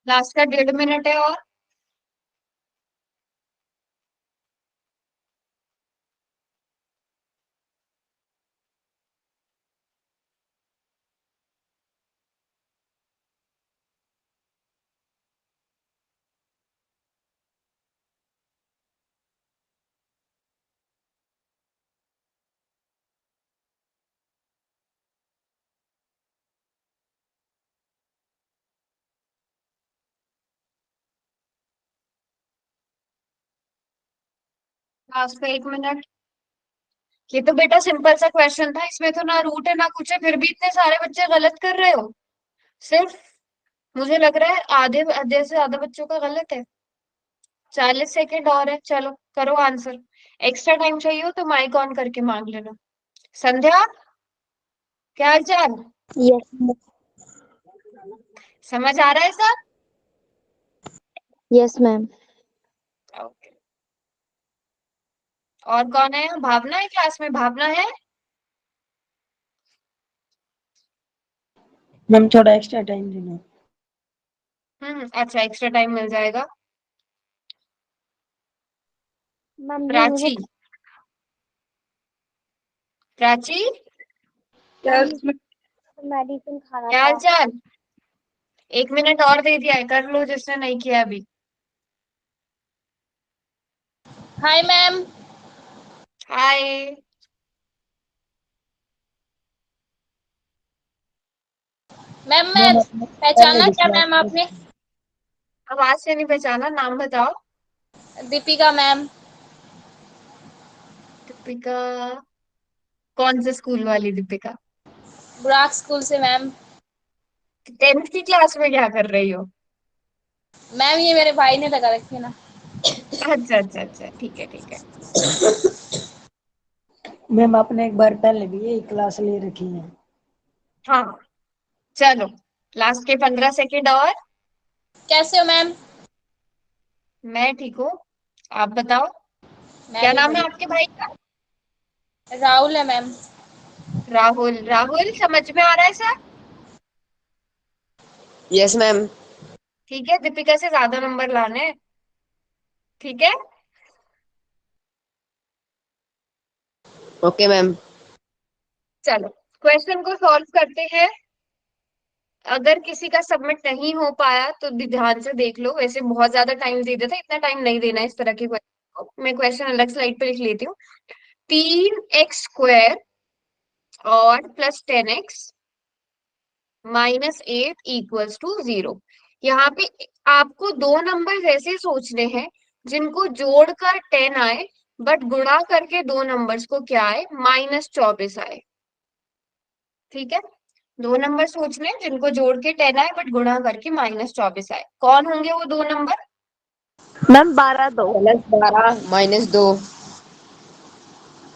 लास्ट का 1.5 मिनट है और लास्ट का 1 मिनट। ये तो बेटा सिंपल सा क्वेश्चन था, इसमें तो ना रूट है ना कुछ है, फिर भी इतने सारे बच्चे गलत कर रहे हो। सिर्फ मुझे लग रहा है आधे आधे से ज्यादा बच्चों का गलत है। 40 सेकेंड और है, चलो करो आंसर। एक्स्ट्रा टाइम चाहिए हो तो माइक ऑन करके मांग लेना। संध्या, क्या हाल चाल? यस समझ आ रहा है सब? Yes ma'am. ओके। और कौन है? भावना है क्लास में? भावना है? मैम थोड़ा एक्स्ट्रा टाइम देना। अच्छा, एक्स्ट्रा टाइम मिल जाएगा। मैम प्राची, प्राची, मेडिसिन खाना क्या हाल था। चाल? 1 मिनट और दे दिया है, कर लो जिसने नहीं किया अभी। Hi ma'am. हाय। मैम मैं मैम अपने पहले पहचाना भी क्या क्लास मैम में। आपने? आवाज से नहीं पहचाना, नाम बताओ। दीपिका मैम। दीपिका? कौन से स्कूल वाली दीपिका? बुराक स्कूल से मैम। 10th की क्लास में क्या कर रही हो? मैम ये मेरे भाई ने लगा रखी है ना। अच्छा अच्छा अच्छा, ठीक है ठीक है। मैम आपने एक बार पहले भी यही क्लास ले रखी है। हाँ, चलो लास्ट के 15 सेकेंड और। कैसे हो मैम? मैं ठीक हूँ, आप बताओ। मैं क्या भी नाम है बढ़िया। आपके भाई का? राहुल है मैम। राहुल। राहुल समझ में आ रहा है सर? Yes ma'am. ठीक है, दीपिका से ज्यादा नंबर लाने हैं, ठीक है? Okay ma'am. चलो क्वेश्चन को सॉल्व करते हैं। अगर किसी का सबमिट नहीं हो पाया तो ध्यान से देख लो, वैसे बहुत ज्यादा टाइम दे देता, इतना टाइम नहीं देना इस तरह के क्वेश्चन को। मैं क्वेश्चन अलग स्लाइड पे लिख लेती हूँ। 3x² और +10x -8 इक्वल्स टू 0। यहाँ पे आपको दो नंबर ऐसे सोचने हैं जिनको जोड़कर 10 आए, बट गुणा करके दो नंबर्स को क्या आए, -24 आए। ठीक है, दो नंबर सोचने हैं जिनको जोड़ के 10 आए बट गुणा करके -24 आए। कौन होंगे वो दो नंबर? मैम 12 2। +12 -2।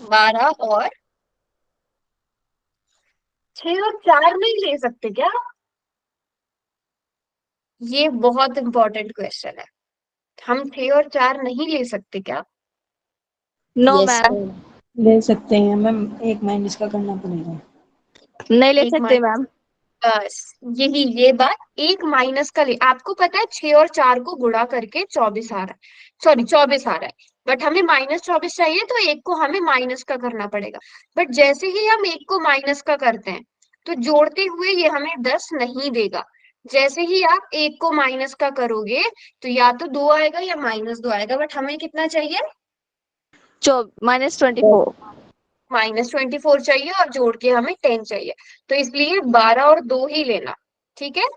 12 और 6 और 4 नहीं ले सकते क्या? ये बहुत इंपॉर्टेंट क्वेश्चन है। हम 6 और 4 नहीं ले सकते क्या? No yes ma'am, ma'am. ले सकते हैं मैम, एक माइनस का करना पड़ेगा। नहीं ले एक सकते माइनस, मैम। बस यही ये बात, एक माइनस का ले। आपको पता है 6 और 4 को गुणा करके 24 आ रहा है, सॉरी 24 आ रहा है, बट हमें -24 चाहिए तो एक को हमें माइनस का करना पड़ेगा। बट जैसे ही हम एक को माइनस का करते हैं तो जोड़ते हुए ये हमें 10 नहीं देगा। जैसे ही आप एक को माइनस का करोगे तो या तो 2 आएगा या -2 आएगा, बट हमें कितना चाहिए? -24। -24 चाहिए, और जोड़ के हमें 10 चाहिए। तो इसलिए 12 और 2 ही लेना। ठीक है,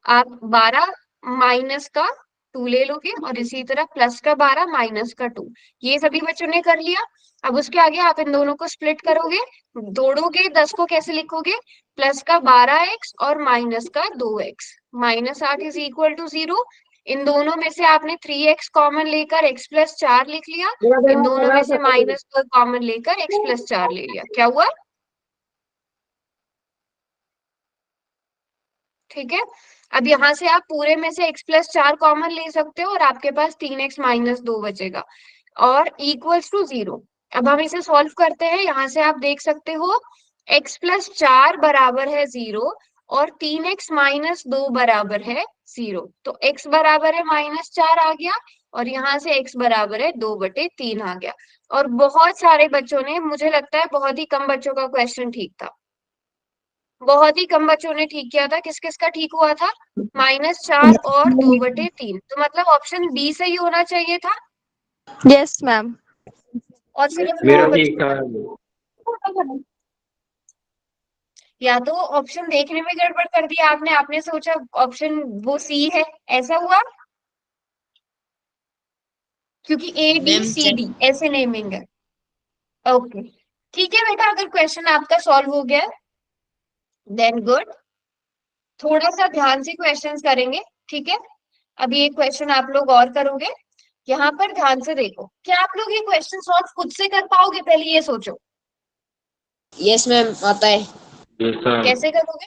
आप 12 माइनस का 2 ले लोगे, और इसी तरह प्लस का 12 माइनस का 2। ये सभी बच्चों ने कर लिया। अब उसके आगे आप इन दोनों को स्प्लिट करोगे, जोड़ोगे, 10 को कैसे लिखोगे? प्लस का 12x और माइनस का 2x, -8 इज इक्वल टू 0। इन दोनों में से आपने 3x कॉमन लेकर x+4 लिख लिया। इन दोनों में से -2 कॉमन लेकर x+4 ले लिया। क्या हुआ? ठीक है, अब यहाँ से आप पूरे में से x+4 कॉमन ले सकते हो और आपके पास 3x -2 बचेगा, और इक्वल्स टू 0। अब हम इसे सॉल्व करते हैं। यहाँ से आप देख सकते हो x+4 बराबर है 0 और 3x -2 बराबर है 0। तो x बराबर है -4 आ गया, और यहाँ से x बराबर है 2/3 आ गया। और बहुत सारे बच्चों ने, मुझे लगता है बहुत ही कम बच्चों का क्वेश्चन ठीक था, बहुत ही कम बच्चों ने ठीक किया था। किस किस का ठीक हुआ था? -4 और 2/3। तो मतलब ऑप्शन बी सही होना चाहिए था। Yes ma'am. और सिर्फ मेरा 9 ठीक था। बच्चे, या तो ऑप्शन देखने में गड़बड़ कर दिया आपने, आपने सोचा ऑप्शन वो सी है, ऐसा हुआ। क्योंकि A B ma'am C D ऐसे नेमिंग है। ओके, ठीक है बेटा, अगर क्वेश्चन आपका सॉल्व हो गया देन गुड। थोड़ा सा ध्यान से क्वेश्चंस करेंगे, ठीक है। अभी एक क्वेश्चन आप लोग और करोगे, यहाँ पर ध्यान से देखो, क्या आप लोग ये क्वेश्चन सॉल्व खुद से कर पाओगे, पहले ये सोचो। यस मैम आता है। Yes, sir. कैसे करोगे,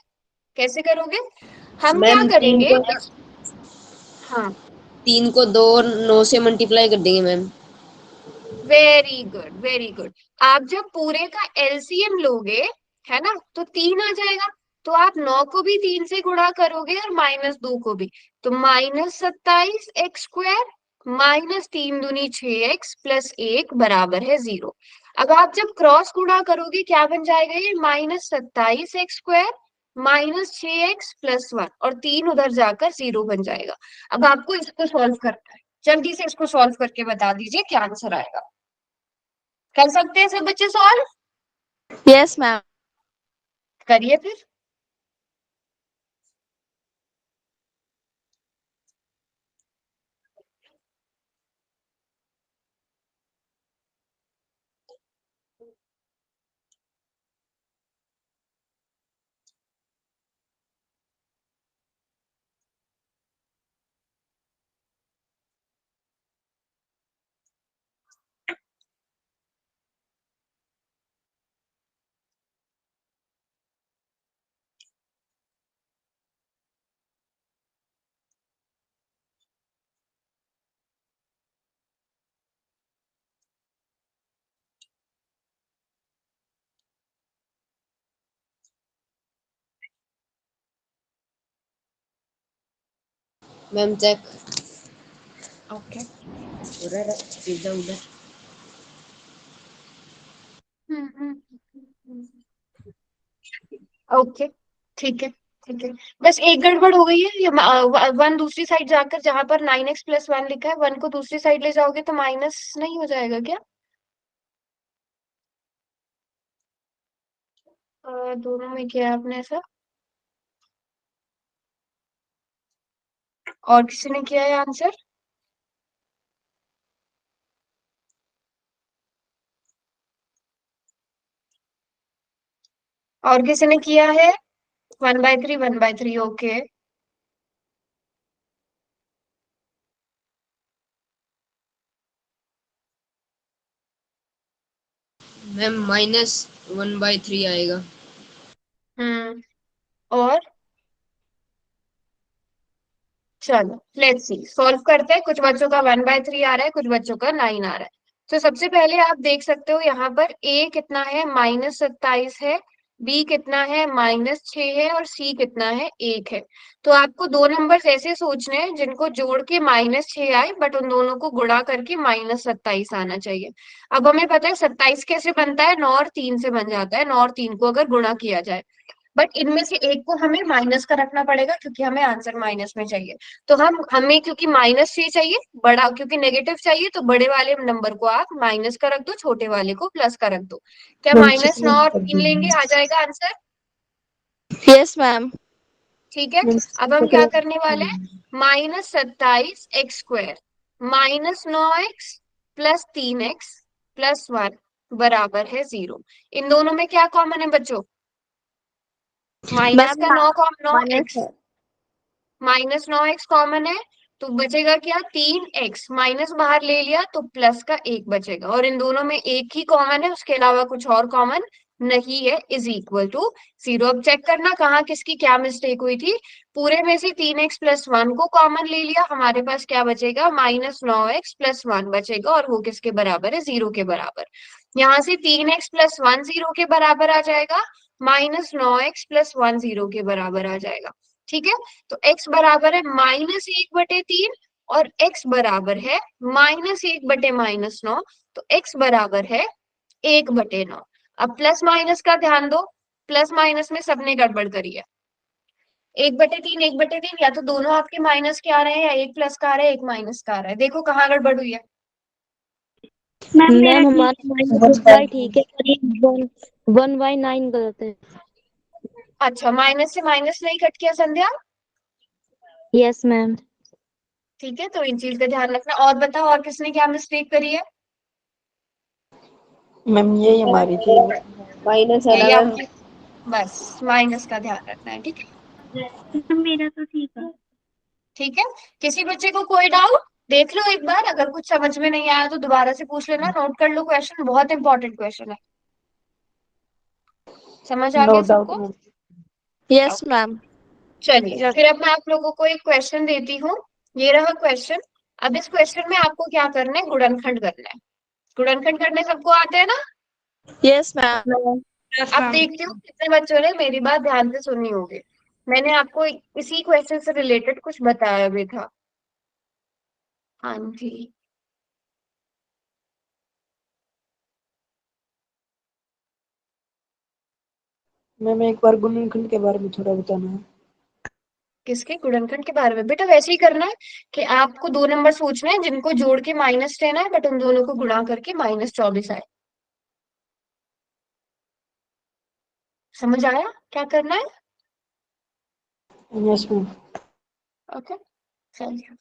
कैसे करोगे? हम क्या मैम करेंगे? हाँ, 3 को 2 और 9 से मल्टीप्लाई कर देंगे ma'am. Very good very good. आप जब पूरे का एलसीएम लोगे, है ना, तो 3 आ जाएगा। तो आप 9 को भी 3 से गुणा करोगे और -2 को भी, तो -27x² -3 दूनी 6x प्लस 1 बराबर है 0। अब आप जब क्रॉस गुणा करोगे क्या बन जाएगा ये? -27x² -6x प्लस 1, और 3 उधर जाकर 0 बन जाएगा। अब आपको इसको सॉल्व करना है, जल्दी से इसको सॉल्व करके बता दीजिए क्या आंसर आएगा। कर सकते हैं सब बच्चे सॉल्व? Yes ma'am. करिए फिर। Ma'am check. ओके, उधर इधर उधर। ओके, ठीक है, ठीक है। बस एक गड़बड़ हो गई है, ये 1 दूसरी साइड जाकर, जहां पर 9x+1 लिखा है, 1 को दूसरी साइड ले जाओगे तो माइनस नहीं हो जाएगा क्या? दोनों में किया है आपने ऐसा? और किसी ने किया है आंसर? और किसी ने किया है? 1/3 1/3, ओके। मैम -1/3 आएगा। हम्म, और चलो लेट्स सी, सॉल्व करते हैं। कुछ बच्चों का 1/3 आ रहा है, कुछ बच्चों का 9 आ रहा है। तो सबसे पहले आप देख सकते हो यहाँ पर a कितना है, -27 है, b कितना है, -6 है, और c कितना है, 1 है। तो आपको दो नंबर्स ऐसे सोचने हैं जिनको जोड़ के -6 आए, बट उन दोनों को गुणा करके -27 आना चाहिए। अब हमें पता है 27 कैसे बनता है, 9 और 3 से बन जाता है, 9 और 3 को अगर गुणा किया जाए। बट इनमें से एक को हमें माइनस का रखना पड़ेगा, क्योंकि हमें आंसर माइनस में चाहिए। तो हमें क्योंकि -6 चाहिए, बड़ा क्योंकि नेगेटिव चाहिए, तो बड़े वाले नंबर को आप माइनस का रख दो, छोटे वाले को प्लस का रख दो। क्या मैम -9 और 3 लेंगे, आ जाएगा आंसर? Yes ma'am. ठीक है। अब हम क्या करने वाले हैं, -27x² -9x plus 3x plus 1 बराबर है 0। इन दोनों में क्या कॉमन है बच्चों? माइनस मैम का 9 माइनस एक्स, -9x कॉमन है, तो बचेगा क्या, 3x। माइनस बाहर ले लिया तो प्लस का 1 बचेगा, और इन दोनों में एक ही कॉमन है, उसके अलावा कुछ और कॉमन नहीं है, इज इक्वल टू 0। अब चेक करना कहाँ किसकी क्या मिस्टेक हुई थी। पूरे में से 3x+1 को कॉमन ले लिया, हमारे पास क्या बचेगा, -9x+1 बचेगा, और वो किसके बराबर है, 0 के बराबर। यहाँ से 3x+1 0 के बराबर आ जाएगा, -9x+1 0 के बराबर आ जाएगा। ठीक है। तो x बराबर है -1/3, और x बराबर है -1/-9, तो x बराबर है 1/9। अब प्लस माइनस का ध्यान दो, प्लस माइनस में सबने गड़बड़ करी है। 1/3 1/3, या तो दोनों आपके माइनस के आ रहे हैं, या एक प्लस का आ रहा है, एक माइनस का आ रहा है। देखो कहाँ गड़बड़ हुई है। मैम हमारा -1/, ठीक है, करीब 1/9 गलत है। अच्छा, माइनस से माइनस नहीं कट किया संध्या? Yes ma'am. ठीक है, तो इन चीज का ध्यान रखना। और बताओ, और किसने क्या मिस्टेक करी है? मैम यही हमारी थी। माइनस है ना यही मैम? आपकी, बस माइनस का ध्यान रखना है, ठीक है। मेरा तो ठीक है। ठीक है, किसी बच्चे को कोई डाउट? देख लो एक बार, अगर कुछ समझ में नहीं आया तो दोबारा से पूछ लेना, नोट कर लो, क्वेश्चन बहुत इंपॉर्टेंट क्वेश्चन है। समझ आ नो गया डाउट सबको? मैम। Yes okay, ma'am. चलिए फिर अब मैं आप लोगों को एक क्वेश्चन देती हूँ। ये रहा क्वेश्चन। अब इस क्वेश्चन में आपको क्या करना है? गुणनखंड करना है। गुणनखंड करने सबको आते हैं ना? Yes ma'am. अब देखती हूँ कितने बच्चों ने मेरी बात ध्यान से सुनी होगी। मैंने आपको इसी क्वेश्चन से रिलेटेड कुछ बताया भी था। हाँ जी। मैम एक बार गुणनखंड के बारे में थोड़ा बताना है। किसके? गुणनखंड के बारे में? बेटा वैसे ही करना है कि आपको दो नंबर सोचना है जिनको जोड़ के -10 है, बट उन दोनों को गुणा करके -24 आए। समझ आया क्या करना है? Yes ma'am. ओके, चलिए।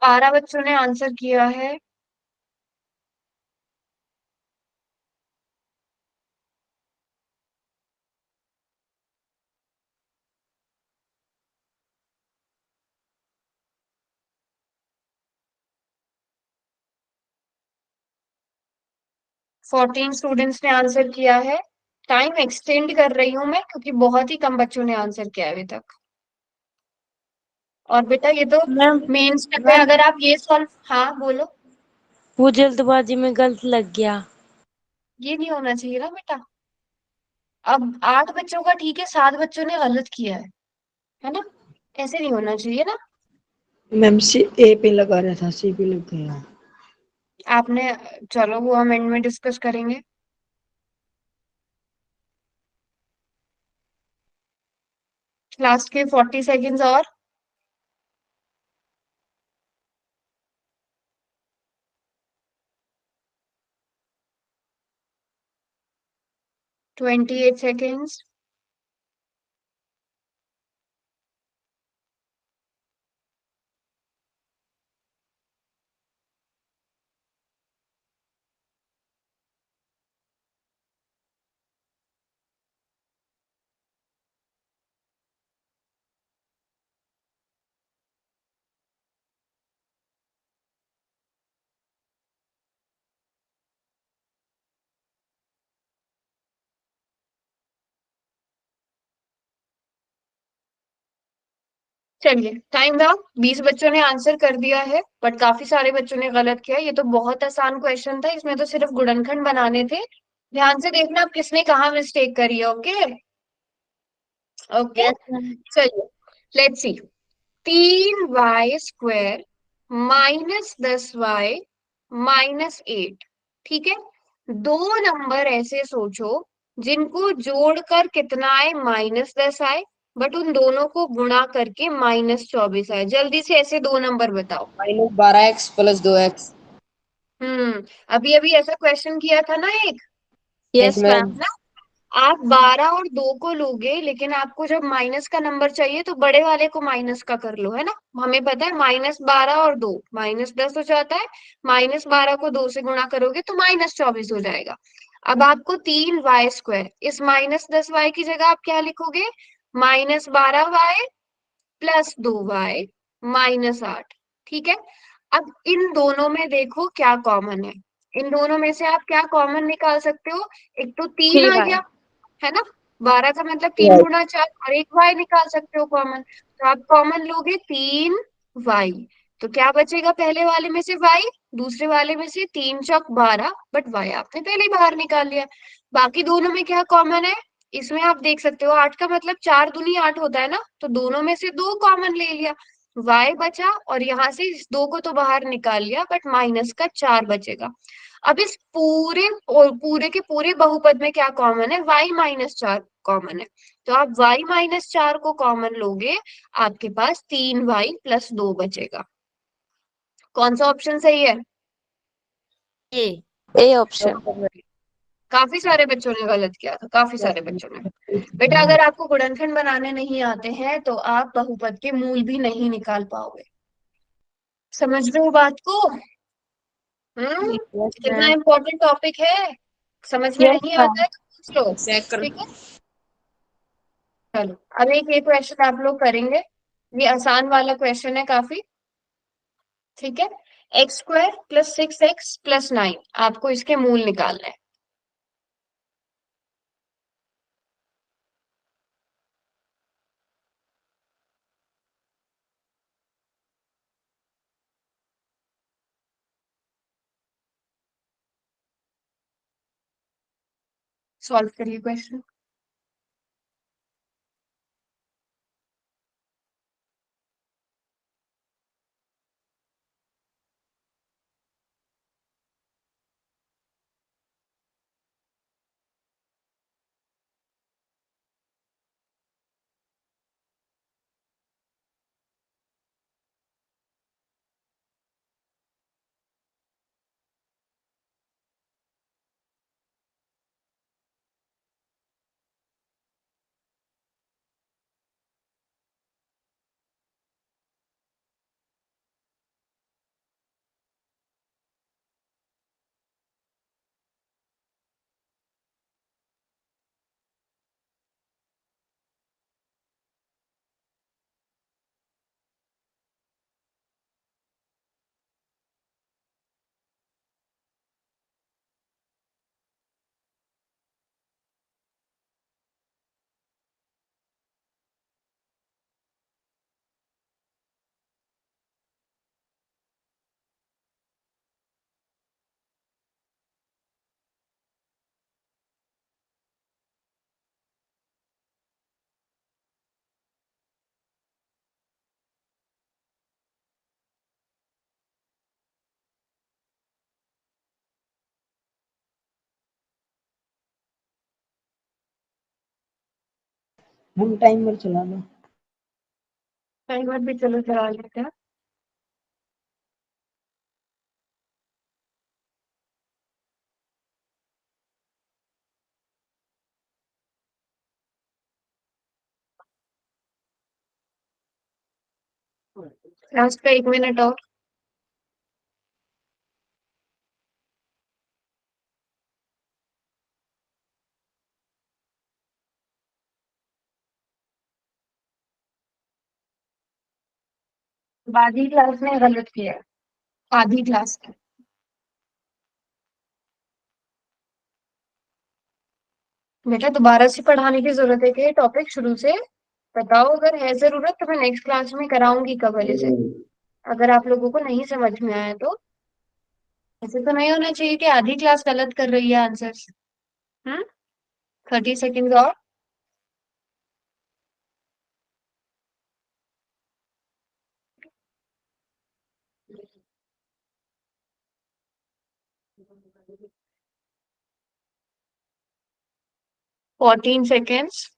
बारह बच्चों ने आंसर किया है। फोर्टीन स्टूडेंट्स ने आंसर किया है। टाइम एक्सटेंड कर रही हूँ मैं, क्योंकि बहुत ही कम बच्चों ने आंसर किया है अभी तक। और बेटा ये तो मैम मेन स्टेप है, मैम अगर आप ये सॉल्व, हाँ बोलो। वो जल्दबाजी में गलत लग गया। ये नहीं होना चाहिए ना बेटा। अब 8 बच्चों का ठीक है, 7 बच्चों ने गलत किया है ना? ऐसे नहीं होना चाहिए ना। मैम सी ए पे लगा रहा था, सी पे लग गया। आपने, चलो वो हम एंड में डिस्कस करेंगे। लास्ट के 40 सेकेंड्स और। 28 सेकेंड्स। चलिए टाइम था। 20 बच्चों ने आंसर कर दिया है, बट काफी सारे बच्चों ने गलत किया। ये तो बहुत आसान क्वेश्चन था, इसमें तो सिर्फ गुणनखंड बनाने थे। ध्यान से देखना अब किसने कहाँ मिस्टेक करी है। Okay okay, yes ma'am. चलिए लेट्स सी। 3y² -10y -8। ठीक है, दो नंबर ऐसे सोचो जिनको जोड़कर कितना आए? -10 आए, बट उन दोनों को गुणा करके -24 आए। जल्दी से ऐसे दो नंबर बताओ। -12x + 2x। अभी अभी ऐसा क्वेश्चन किया था ना एक, यस यस मैम। मैम। ना? आप 12 और 2 को लोगे, लेकिन आपको जब माइनस का नंबर चाहिए तो बड़े वाले को माइनस का कर लो, है ना। हमें पता है -12 और 2 -10 हो जाता है। -12 को 2 से गुणा करोगे तो -24 हो जाएगा। अब आपको 3y², इस -10y की जगह आप क्या लिखोगे? -12y +2y -8। ठीक है। अब इन दोनों में देखो क्या कॉमन है। इन दोनों में से आप क्या कॉमन निकाल सकते हो? एक तो 3 थ्री आ वाई। गया, है ना। 12 का मतलब 3 × 4, और एक y निकाल सकते हो कॉमन, तो आप कॉमन लोगे 3y। तो क्या बचेगा? पहले वाले में से y, दूसरे वाले में से 3 × 4 = 12, बट y आपने पहले ही बाहर निकाल लिया। बाकी दोनों में क्या कॉमन है? इसमें आप देख सकते हो 8 का मतलब 4 दूनी 8 होता है ना, तो दोनों में से 2 कॉमन ले लिया, y बचा, और यहाँ से इस 2 को तो बाहर निकाल लिया, बट माइनस का 4 बचेगा। अब इस पूरे और पूरे के पूरे बहुपद में क्या कॉमन है? y-4 कॉमन है। तो आप y-4 को कॉमन लोगे, आपके पास 3y + 2 बचेगा। कौन सा ऑप्शन सही है? ए। A option. काफी सारे बच्चों ने गलत किया था, काफी सारे बच्चों ने। बेटा अगर आपको गुणनखंड बनाने नहीं आते हैं तो आप बहुपद के मूल भी नहीं निकाल पाओगे। समझ रहे हो बात को? यस कितना मैम। इम्पोर्टेंट टॉपिक है। समझ में यस नहीं मैम। आता है तो पूछ लो। चेक कर। ठीक है, चलो अब एक ये क्वेश्चन आप लोग करेंगे। ये आसान वाला क्वेश्चन है काफी। ठीक है। x² + 6x + 9, आपको इसके मूल निकालना है। सॉल्व करिए क्वेश्चन। हम टाइमर चला लो। टाइमर भी चलो चला लेते हैं। लास्ट का 1 मिनट और। आधी क्लास ने गलत किया है, आधी क्लास ने। बेटा दोबारा से पढ़ाने की जरूरत है कि टॉपिक शुरू से? बताओ, अगर है जरूरत तो मैं नेक्स्ट क्लास में कराऊंगी कवल से। अगर आप लोगों को नहीं समझ में आया तो ऐसे तो नहीं होना चाहिए कि आधी क्लास गलत कर रही है आंसर्स। हम्म 30 सेकेंड और। 14 सेकेंड्स।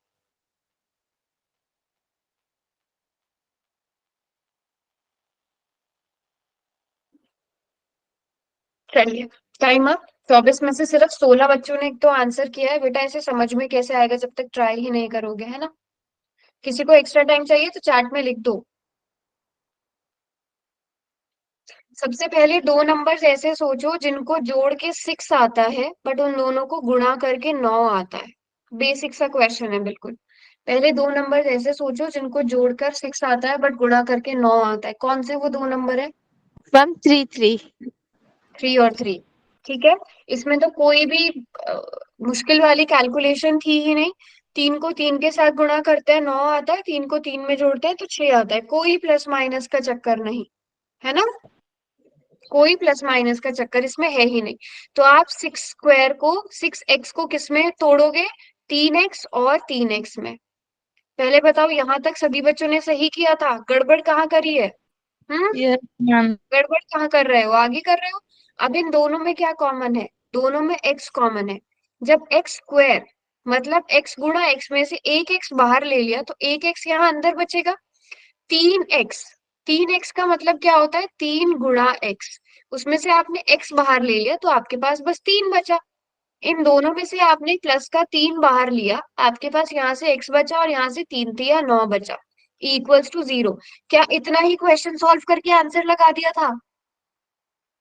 चलिए, टाइम अप। 24 में से सिर्फ 16 बच्चों ने तो आंसर किया है बेटा। ऐसे समझ में कैसे आएगा जब तक ट्राई ही नहीं करोगे, है ना। किसी को एक्स्ट्रा टाइम चाहिए तो चैट में लिख दो। सबसे पहले दो नंबर्स ऐसे सोचो जिनको जोड़ के 6 आता है बट उन दोनों को गुणा करके 9 आता है। बेसिक सा क्वेश्चन है बिल्कुल। पहले दो नंबर ऐसे सोचो जिनको जोड़कर 6 आता है बट गुणा करके 9 आता है। कौन से वो दो नंबर है? मैम 3 3। 3 और 3। ठीक है। इसमें तो कोई भी मुश्किल वाली कैलकुलेशन थी ही नहीं। 3 को 3 के साथ गुणा करते हैं 9 आता है, 3 को 3 में जोड़ते हैं तो 6 आता है। कोई प्लस माइनस का चक्कर नहीं, है ना। कोई प्लस माइनस का चक्कर इसमें है ही नहीं। तो आप 6 एक्स को किस में तोड़ोगे? 3 एक्स और 3 एक्स में। पहले बताओ, यहां तक सभी बच्चों ने सही किया था, गड़बड़ कहाँ करी है? Yes ma'am. गड़बड़ कहाँ कर रहे हो? आगे कर रहे हो। अब इन दोनों में क्या कॉमन है? दोनों में एक्स कॉमन है। जब एक्स स्क्वायर मतलब एक्स गुणा एक्स में से एक एक्स बाहर ले लिया तो एक एक्स यहाँ अंदर बचेगा। 3 एक्स। 3 एक्स का मतलब क्या होता है? 3 गुणा एक्स। उसमें से आपने एक्स बाहर ले लिया तो आपके पास बस 3 बचा। इन दोनों में से आपने प्लस का 3 बाहर लिया, आपके पास यहाँ से एक्स बचा और यहाँ से 3 3 9 बचा, इक्वल्स टू 0। क्या इतना ही क्वेश्चन सॉल्व करके आंसर लगा दिया था?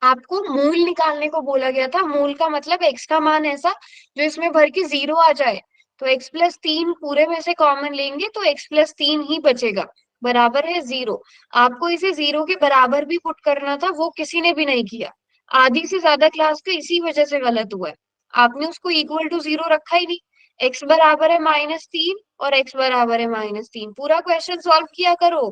आपको मूल निकालने को बोला गया था। मूल का मतलब एक्स का मान ऐसा जो इसमें भर के 0 आ जाए। तो x+3 पूरे में से कॉमन लेंगे तो x+3 ही बचेगा, बराबर है 0। आपको इसे 0 के बराबर भी पुट करना था, वो किसी ने भी नहीं किया। आधी से ज्यादा क्लास का इसी वजह से गलत हुआ है। आपने उसको इक्वल टू 0 रखा ही नहीं। x बराबर है -3 और x बराबर है -3। पूरा क्वेश्चन सॉल्व किया करो,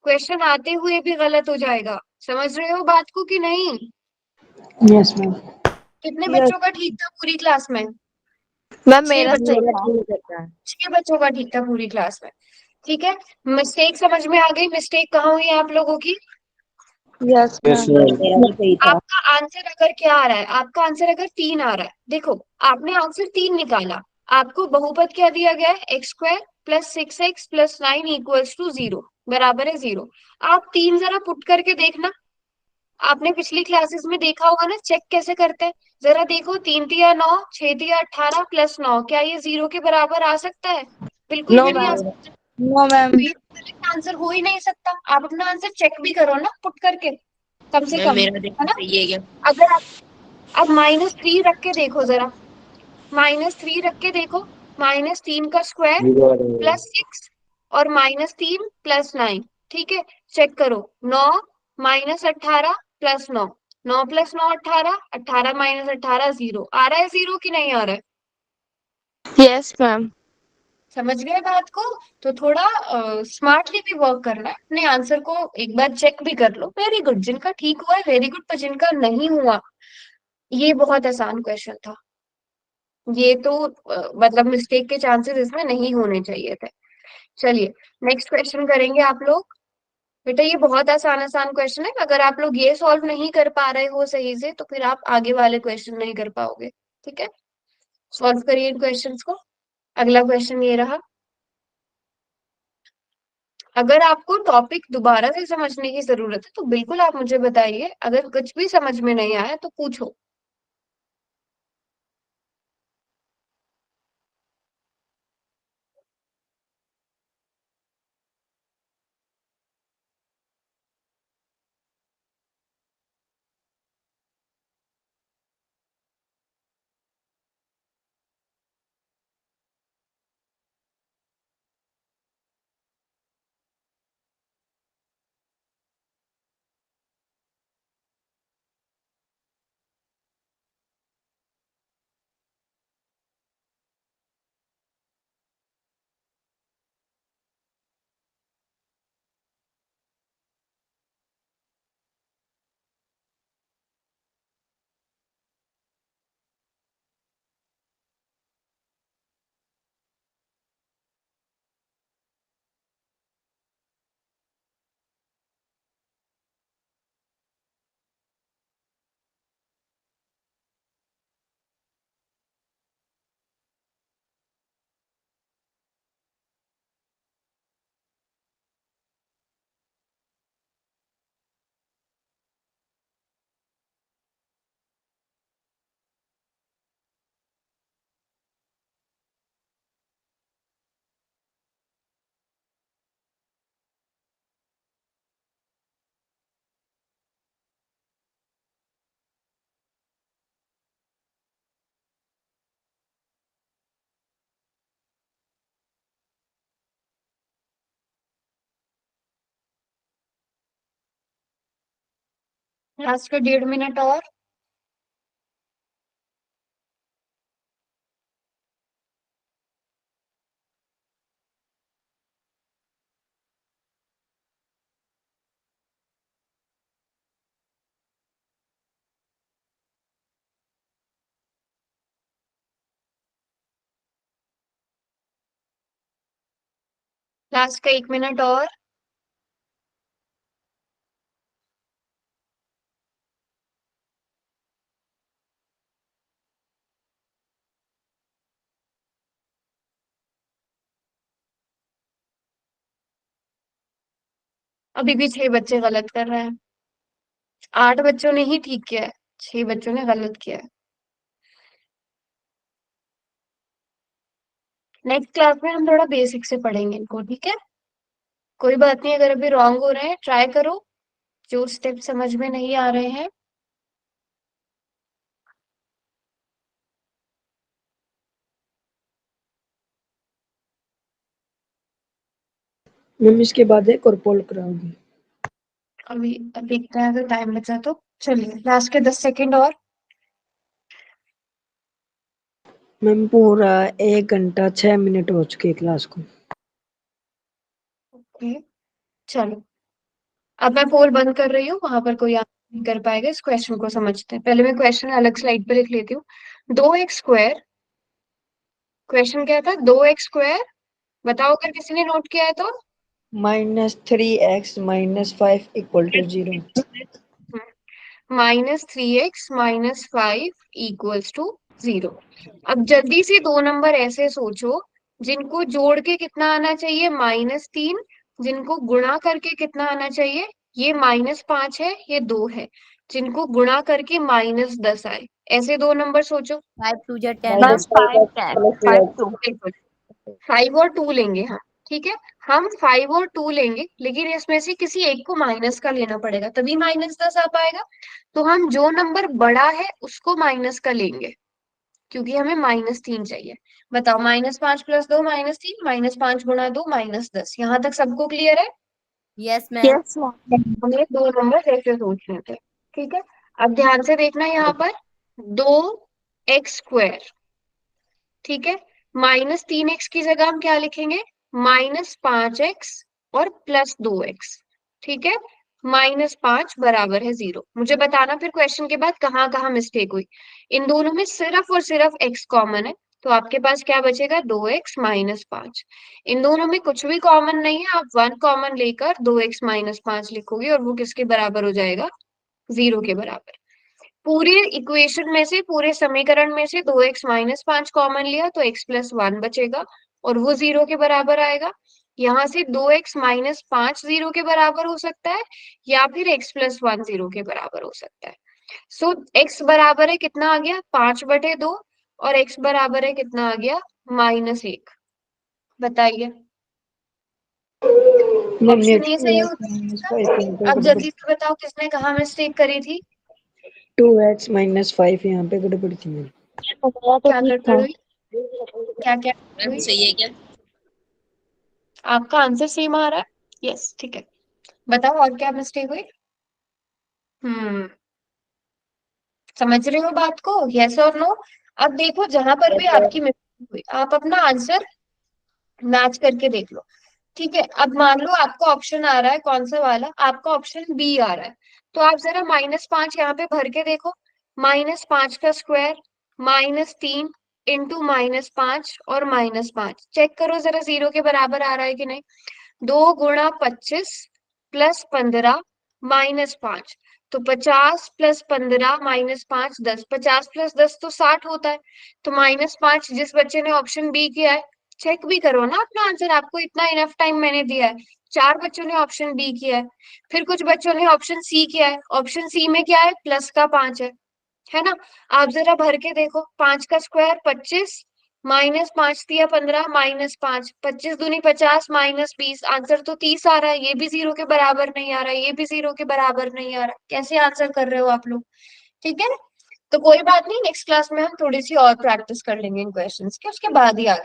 क्वेश्चन आते हुए भी गलत हो जाएगा। समझ रहे हो बात को कि नहीं? Yes ma'am. कितने यस बच्चों का ठीक था पूरी क्लास में? मैम, 6 मेरा बच्चों मेरा का। ठीक था। 6 बच्चों का ठीक था पूरी क्लास में। ठीक है। मिस्टेक समझ में आ गई? मिस्टेक कहाँ हुई आप लोगों की? Yes yes ma'am, ma'am. मेरा भी सही था। आपका आंसर अगर क्या आ रहा है? आपका आंसर अगर 3 आ रहा है, देखो आपने आंसर 3 निकाला, आपको बहुपद क्या दिया गया है? x² + 6x + 9 इक्वल्स टू 0, बराबर है 0। आप 3 जरा पुट करके देखना। आपने पिछली क्लासेस में देखा होगा ना, चेक कैसे करते हैं। जरा देखो, 3 3 9, 6 3 18 + 9, क्या ये 0 के बराबर आ सकता है? बिल्कुल नो भी नहीं आ मैम। सकता। No ma'am. तो ये करेक्ट आंसर हो ही नहीं सकता। आप अपना आंसर चेक भी करो ना पुट करके, कम से मैम कम, मेरा है देखो ना। सही है क्या? अगर आप अब -3 रख के देखो जरा, -3 रख के देखो। -3 का स्क्वायर जीरो आ रहा है। +6 और -3 + 9। ठीक है। चेक करो। 9 -18 + 9, 9 + 9 18, 18 - 18 0। आ रहा है 0 कि नहीं आ रहा है? Yes ma'am. समझ गए बात को? तो थोड़ा स्मार्टली भी वर्क करना है, अपने आंसर को एक बार चेक भी कर लो। वेरी गुड, जिनका ठीक हुआ है वेरी गुड, पर जिनका नहीं हुआ, ये बहुत आसान क्वेश्चन था। ये तो मतलब मिस्टेक के चांसेस इसमें नहीं होने चाहिए थे। चलिए, नेक्स्ट क्वेश्चन करेंगे आप लोग। बेटा ये बहुत आसान आसान क्वेश्चन है, अगर आप लोग ये सॉल्व नहीं कर पा रहे हो सही से तो फिर आप आगे वाले क्वेश्चन नहीं कर पाओगे। ठीक है। सॉल्व करिए इन क्वेश्चंस को। अगला क्वेश्चन ये रहा। अगर आपको टॉपिक दोबारा से समझने की जरूरत है तो बिल्कुल आप मुझे बताइए, अगर कुछ भी समझ में नहीं आया तो पूछो। लास्ट के 1.5 मिनट और। लास्ट का 1 मिनट और। अभी भी 6 बच्चे गलत कर रहे हैं। 8 बच्चों ने ही ठीक किया है, 6 बच्चों ने गलत किया है। नेक्स्ट क्लास में हम थोड़ा बेसिक से पढ़ेंगे इनको, ठीक है? कोई बात नहीं, अगर अभी रॉन्ग हो रहे हैं ट्राई करो, जो स्टेप समझ में नहीं आ रहे हैं। मैम इसके बाद एक और पोल कराओगी? अभी देखते हैं अगर टाइम बचा तो। चलिए लास्ट के 10 सेकंड और। मैम पूरा 1 घंटा 6 मिनट हो चुके क्लास को। ओके चलो, अब मैं पोल बंद कर रही हूँ, वहां पर कोई आंसर नहीं कर पाएगा। इस क्वेश्चन को समझते हैं। पहले मैं क्वेश्चन अलग स्लाइड पे लिख लेती हूँ। 2x², क्वेश्चन क्या था? 2x², बताओ अगर किसी ने नोट किया है तो। -3x - 5 = 0। -3x - 5 = 0। अब जल्दी से दो नंबर ऐसे सोचो जिनको जोड़ के कितना आना चाहिए? -3। जिनको गुणा करके कितना आना चाहिए? ये -5 है, ये 2 है। जिनको गुणा करके -10 आए, ऐसे दो नंबर सोचो। 5 2 जा 10। मैम 5 2। बिल्कुल 5 और 2 लेंगे हम, ठीक है? हम 5 और 2 लेंगे, लेकिन इसमें से किसी एक को माइनस का लेना पड़ेगा, तभी -10 आ पाएगा। तो हम जो नंबर बड़ा है उसको माइनस का लेंगे, क्योंकि हमें -3 चाहिए। बताओ, -5 + 2 -3, -5 × 2 -10। यहाँ तक सबको क्लियर है? Yes ma'am. Yes ma'am. हमें दो नंबर ऐसे सोचने थे, ठीक है? अब ध्यान से देखना यहाँ पर, 2x², ठीक है? -3x की जगह हम क्या लिखेंगे? -5x और +2x, ठीक है? -5 बराबर है 0। मुझे बताना फिर क्वेश्चन के बाद कहाँ कहाँ मिस्टेक हुई। इन दोनों में सिर्फ और सिर्फ x कॉमन है, तो आपके पास क्या बचेगा? 2x - 5। इन दोनों में कुछ भी कॉमन नहीं है, आप 1 कॉमन लेकर 2x - 5 लिखोगे और वो किसके बराबर हो जाएगा? 0 के बराबर। पूरे इक्वेशन में से, पूरे समीकरण में से 2x - 5 कॉमन लिया तो x + 1 बचेगा और वो 0 के बराबर आएगा। यहाँ से 2x - 5 0 के बराबर हो सकता है, या फिर x + 1 0 के बराबर हो सकता है। सो x बराबर है कितना आ गया? 5/2, और x बराबर है कितना आ गया? -1। बताइए, मैम ये ऑप्शन ए सही हो 2x - जाएगा? 5 यहाँ पे अब गड़बड़। जल्दी से बताओ किसने कहाँ मिस्टेक करी थी? 2x - 5 यहाँ पे गड़बड़ थी मैम। मेरा तो क्या ठीक गड़बड़ था। हुई? क्या क्या मैम हुई? सही है क्या? आपका आंसर सेम आ रहा है? यस, ठीक है। बताओ और क्या मिस्टेक हुई? हम्म, समझ रहे हो बात को? यस और नो? अब देखो, जहां पर भी आपकी मिस्टेक हुई आप अपना आंसर मैच करके देख लो, ठीक है? अब मान लो आपका ऑप्शन आ रहा है कौन सा वाला? आपका ऑप्शन बी आ रहा है, तो आप जरा -5 यहाँ पे भर के देखो। -5 का स्क्वायर -3 इंटू -5 और -5, चेक करो जरा 0 के बराबर आ रहा है कि नहीं। 2 × 25 + 15 -5, तो 50 + 15 -5 10, 50 + 10 तो 60 होता है। तो -5 जिस बच्चे ने ऑप्शन बी किया है, चेक भी करो ना अपना आंसर, आपको इतना इनफ टाइम मैंने दिया है। 4 बच्चों ने ऑप्शन बी किया है, फिर कुछ बच्चों ने ऑप्शन सी किया है। ऑप्शन सी में क्या है? प्लस का 5 है ना? आप जरा भर के देखो, 5 का स्क्वायर 25, -5 दिया 15, -5, 25 दूनी 50, -20, आंसर तो 30 आ रहा है। ये भी 0 के बराबर नहीं आ रहा है, ये भी 0 के बराबर नहीं आ रहा। कैसे आंसर कर रहे हो आप लोग? ठीक है ना? तो कोई बात नहीं, नेक्स्ट क्लास में हम थोड़ी सी और प्रैक्टिस कर लेंगे इन क्वेश्चंस की, उसके बाद ही आगे